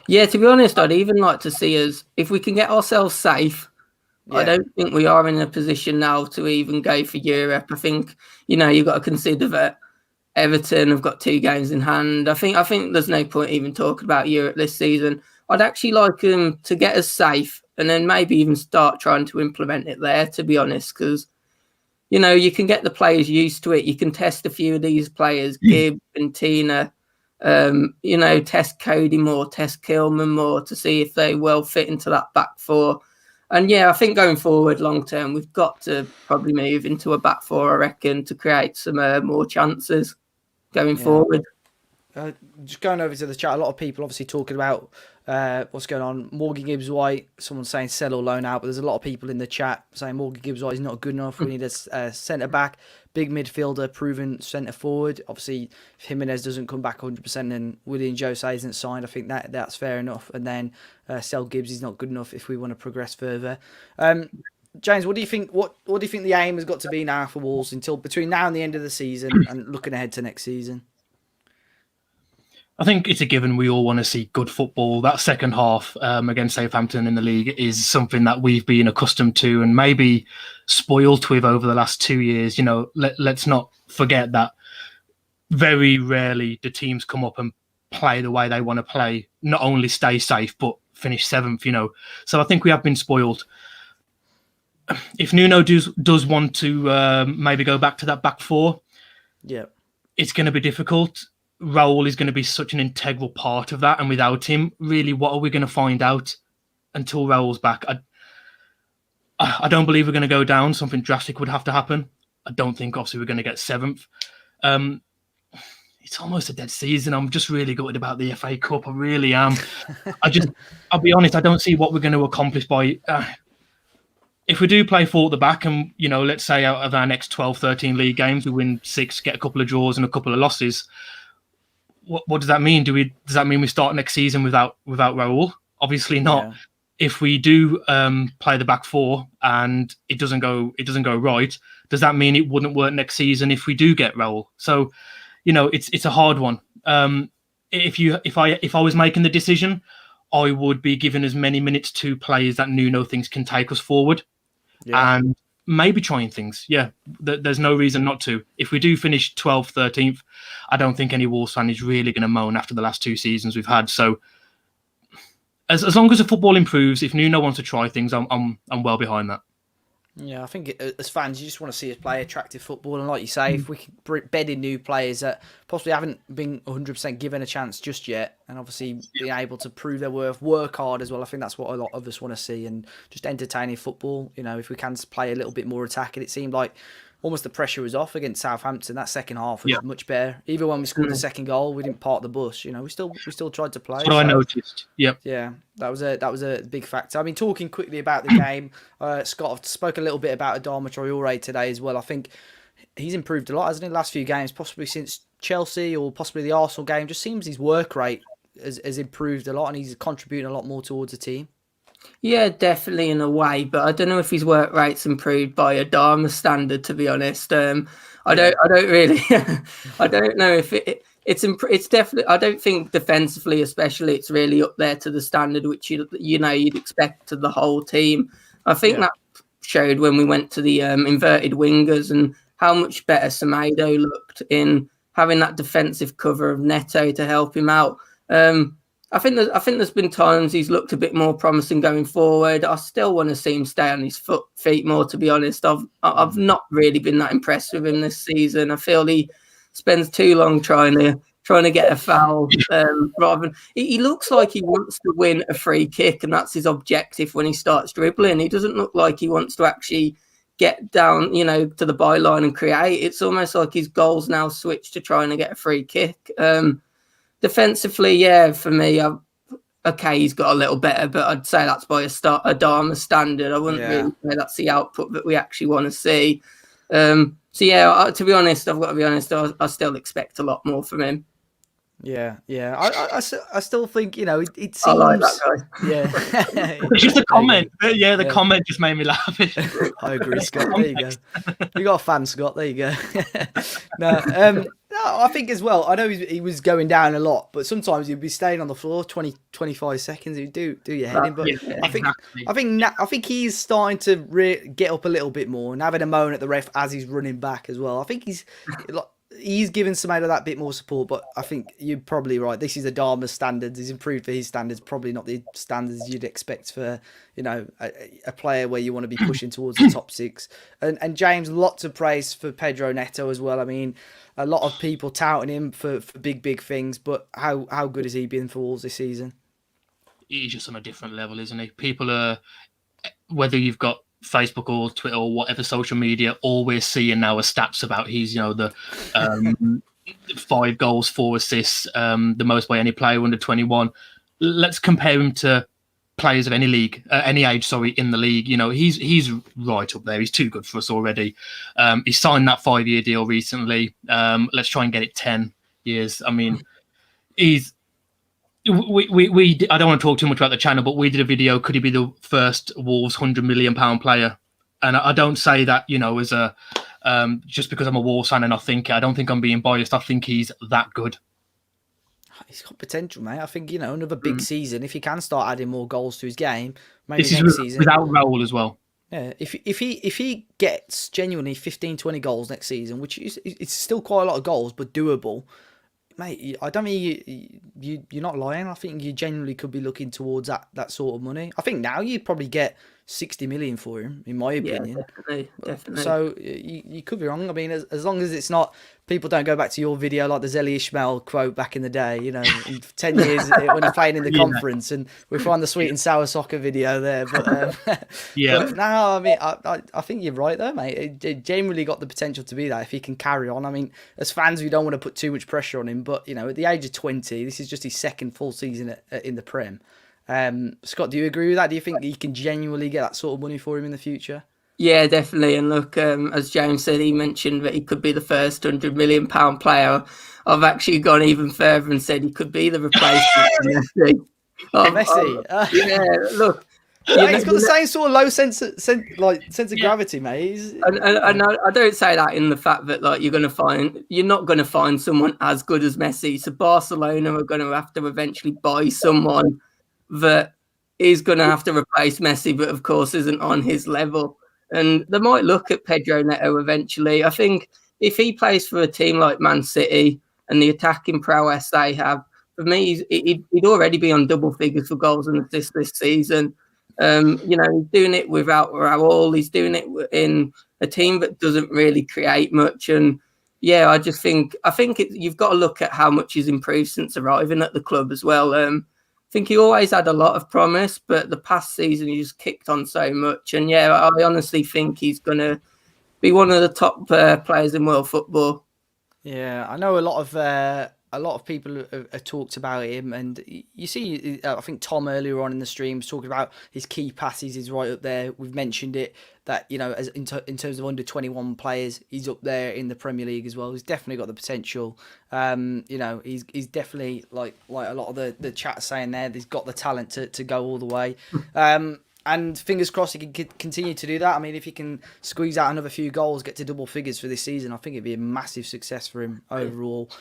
Yeah, to be honest, I'd even like to see us, if we can get ourselves safe. Yeah. I don't think we are in a position now to even go for Europe. I think, you've got to consider that Everton have got 2 games in hand. I think there's no point even talking about Europe this season. I'd actually like them to get us safe and then maybe even start trying to implement it there, to be honest, because, you can get the players used to it. You can test a few of these players, Gibb and Tina, test Cody more, test Kilman more to see if they well fit into that back four. And yeah, I think going forward long term, we've got to probably move into a back four, I reckon, to create some more chances going forward. Just going over to the chat, a lot of people obviously talking about what's going on. Morgan Gibbs-White, someone saying sell or loan out, but there's a lot of people in the chat saying Morgan Gibbs-White is not good enough. We need a centre-back, big midfielder, proven centre-forward. Obviously, if Jimenez doesn't come back 100% and Willian Jose isn't signed, I think that's fair enough. And then sell Gibbs is not good enough if we want to progress further. James, what do you think? What do you think the aim has got to be now for Wolves until between now and the end of the season and looking ahead to next season? I think it's a given we all want to see good football. That second half against Southampton in the league is something that we've been accustomed to and maybe spoilt with over the last 2 years. Let's not forget that very rarely do teams come up and play the way they want to play, not only stay safe, but finish 7th, So I think we have been spoiled. If Nuno does want to maybe go back to that back four, it's going to be difficult. Raul is going to be such an integral part of that, and without him, really, what are we going to find out until Raul's back? I don't believe we're going to go down. Something drastic would have to happen. I don't think, obviously, we're going to get 7th. It's almost a dead season. I'm just really gutted about the FA Cup. I really am. I'll be honest, I don't see what we're going to accomplish by... if we do play 4 at the back and, let's say out of our next 12, 13 league games, we win 6, get a couple of draws and a couple of losses... What does that mean? Does that mean we start next season without Raul? Obviously not. Yeah. If we do play the back four and it doesn't go right, does that mean it wouldn't work next season if we do get Raul? So, it's a hard one. If I was making the decision, I would be giving as many minutes to players that Nuno thinks can take us forward, and maybe trying things. Yeah, there's no reason not to. If we do finish 12th, 13th, I don't think any Wolves fan is really going to moan after the last 2 seasons we've had. So as long as the football improves, if Nuno wants to try things, I'm well behind that. Yeah, I think as fans, you just want to see us play attractive football. And like you say, if we can bed in new players that possibly haven't been 100% given a chance just yet, and obviously being able to prove their worth, work hard as well, I think that's what a lot of us want to see. And just entertaining football, if we can play a little bit more attacking. It seemed like almost the pressure was off against Southampton. That second half was much better. Even when we scored the second goal, we didn't park the bus. We still tried to play. That's what I noticed. Yep. Yeah, that was a big factor. I mean, talking quickly about the game, Scott spoke a little bit about Adama Traore today as well. I think he's improved a lot, hasn't he? The last few games, possibly since Chelsea or possibly the Arsenal game. Just seems his work rate has improved a lot, and he's contributing a lot more towards the team. Yeah, definitely in a way, but I don't know if his work rate's improved by a Dharma standard. To be honest, I don't really. I don't know if it's definitely. I don't think defensively, especially, it's really up there to the standard which you'd expect to the whole team. I think that showed when we went to the inverted wingers and how much better Semedo looked in having that defensive cover of Neto to help him out. I think there's been times he's looked a bit more promising going forward. I still want to see him stay on his feet more, to be honest. I've not really been that impressed with him this season. I feel he spends too long trying to get a foul rather than he looks like he wants to win a free kick, and that's his objective when he starts dribbling. He doesn't look like he wants to actually get down, to the byline and create. It's almost like his goals now switched to trying to get a free kick. Defensively, yeah, for me, he's got a little better, but I'd say that's by a Dharma standard. I wouldn't really say that's the output that we actually want to see. To be honest, I've got to be honest, I still expect a lot more from him. Yeah. I still think, it seems... I like that guy. Yeah. It's just a comment. The comment just made me laugh. I agree, Scott. There you go. You got a fan, Scott. There you go. No, I think as well, I know he was going down a lot, but sometimes he'd be staying on the floor 20, 25 seconds. He'd do your head in. But I think he's starting to get up a little bit more and having a moan at the ref as he's running back as well. I think he's given Semedo that bit more support, but I think you're probably right. This is Adama's standards. He's improved for his standards, probably not the standards you'd expect for, a player where you want to be pushing towards the top 6. And James, lots of praise for Pedro Neto as well. I mean, a lot of people touting him for big things, but how good has he been for Wolves this season? He's just on a different level, isn't he? People are, whether you've got Facebook or Twitter or whatever social media, all we're seeing now are stats about he's, the 5 goals, 4 assists, the most by any player under 21. Let's compare him to players of any league, any age, in the league. He's right up there. He's too good for us already. He signed that 5-year deal recently. Let's try and get it 10 years. I mean, I don't want to talk too much about the channel, but we did a video. Could he be the first Wolves £100 million player? And I don't say that, as a just because I'm a Wolves fan and I don't think I'm being biased. I think he's that good. He's got potential, mate. I think, another big season, if he can start adding more goals to his game, maybe this next is season. Without Raul as well. Yeah, if he gets genuinely 15, 20 goals next season, which is it's still quite a lot of goals, but doable, mate, I don't mean you're not lying. I think you genuinely could be looking towards that sort of money. I think now you'd probably get 60 million for him, in my opinion. Yeah, definitely. So you could be wrong. I mean, as long as it's not, people don't go back to your video like the Zeli Ishmael quote back in the day, in 10 years when he's playing in the conference, and we find the sweet and sour soccer video there. But but no, I mean, I think you're right there, mate. It genuinely got the potential to be that if he can carry on. I mean, as fans, we don't want to put too much pressure on him, but at the age of 20, this is just his second full season in the Prem. Scott, do you agree with that? Do you think he can genuinely get that sort of money for him in the future? Yeah, definitely. And look, as James said, he mentioned that he could be the first £100 million player. I've actually gone even further and said he could be the replacement of Messi. Messi? Yeah, look. He's got the same sort of low sense of gravity, mate. And I don't say that in the fact that you're not going to find someone as good as Messi. So Barcelona are going to have to eventually buy someone that is going to have to replace Messi, but of course isn't on his level. And they might look at Pedro Neto eventually. I think if he plays for a team like Man City and the attacking prowess they have, for me, he'd already be on double figures for goals and assists this season. You know, he's doing it without Raul. He's doing it in a team that doesn't really create much. And yeah, I think you've got to look at how much he's improved since arriving at the club as well. I think he always had a lot of promise, but the past season he just kicked on so much. And yeah, I honestly think he's going to be one of the top players in world football. Yeah, I know a lot of people have talked about him, and you see, I think Tom earlier on in the stream was talking about his key passes is right up there. We've mentioned it that, you know, as in terms of under 21 players, he's up there in the Premier League as well. He's definitely got the potential. You know, he's definitely like a lot of the chat saying there. He's got the talent to go all the way. And fingers crossed he can continue to do that. I mean, if he can squeeze out another few goals, get to double figures for this season, I think it'd be a massive success for him overall.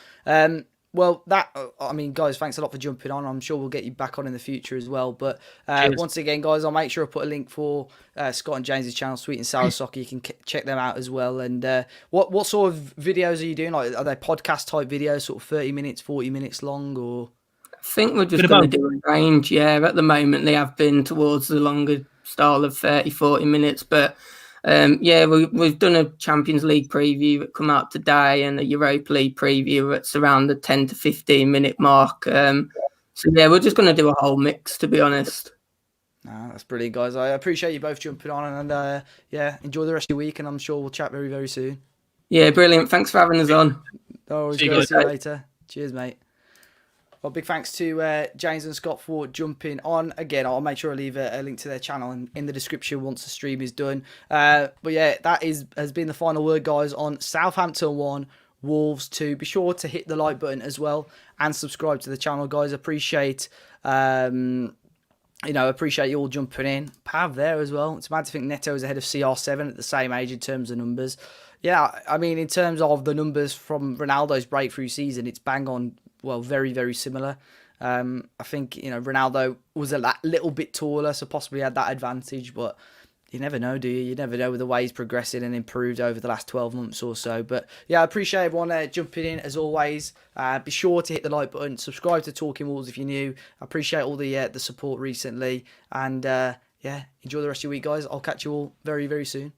Well, I mean, guys, thanks a lot for jumping on. I'm sure we'll get you back on in the future as well. But once again, guys, I'll make sure I put a link for Scott and James's channel, Sweet and Sour Soccer. You can check them out as well. And what sort of videos are you doing? Like, are they podcast type videos, sort of 30 minutes, 40 minutes long, or? I think we're just going to do a range. Yeah, at the moment they have been towards the longer style of 30, 40 minutes. But yeah, we've done a Champions League preview that come out today and a Europa League preview that's around the 10 to 15 minute mark. So yeah, we're just going to do a whole mix, to be honest. That's brilliant, guys. I appreciate you both jumping on, and yeah, enjoy the rest of your week, and I'm sure we'll chat very, very soon. Yeah, brilliant. Thanks for having us on. No worries, guys. See you later. Cheers, mate. Well, big thanks to James and Scott for jumping on. Again, I'll make sure I leave a link to their channel in the description once the stream is done. But yeah, that has been the final word, guys, on Southampton 1, Wolves 2. Be sure to hit the like button as well and subscribe to the channel, guys. Appreciate appreciate you all jumping in. Pav there as well. It's mad to think Neto is ahead of CR7 at the same age in terms of numbers. Yeah, I mean, in terms of the numbers from Ronaldo's breakthrough season, it's bang on. Well, very, very similar. I think, you know, Ronaldo was a little bit taller, so possibly had that advantage, but you never know, do you? You never know with the way he's progressing and improved over the last 12 months or so. But yeah, I appreciate everyone jumping in as always. Be sure to hit the like button, subscribe to Talking Wolves if you're new. I appreciate all the support recently. And yeah, enjoy the rest of your week, guys. I'll catch you all very, very soon.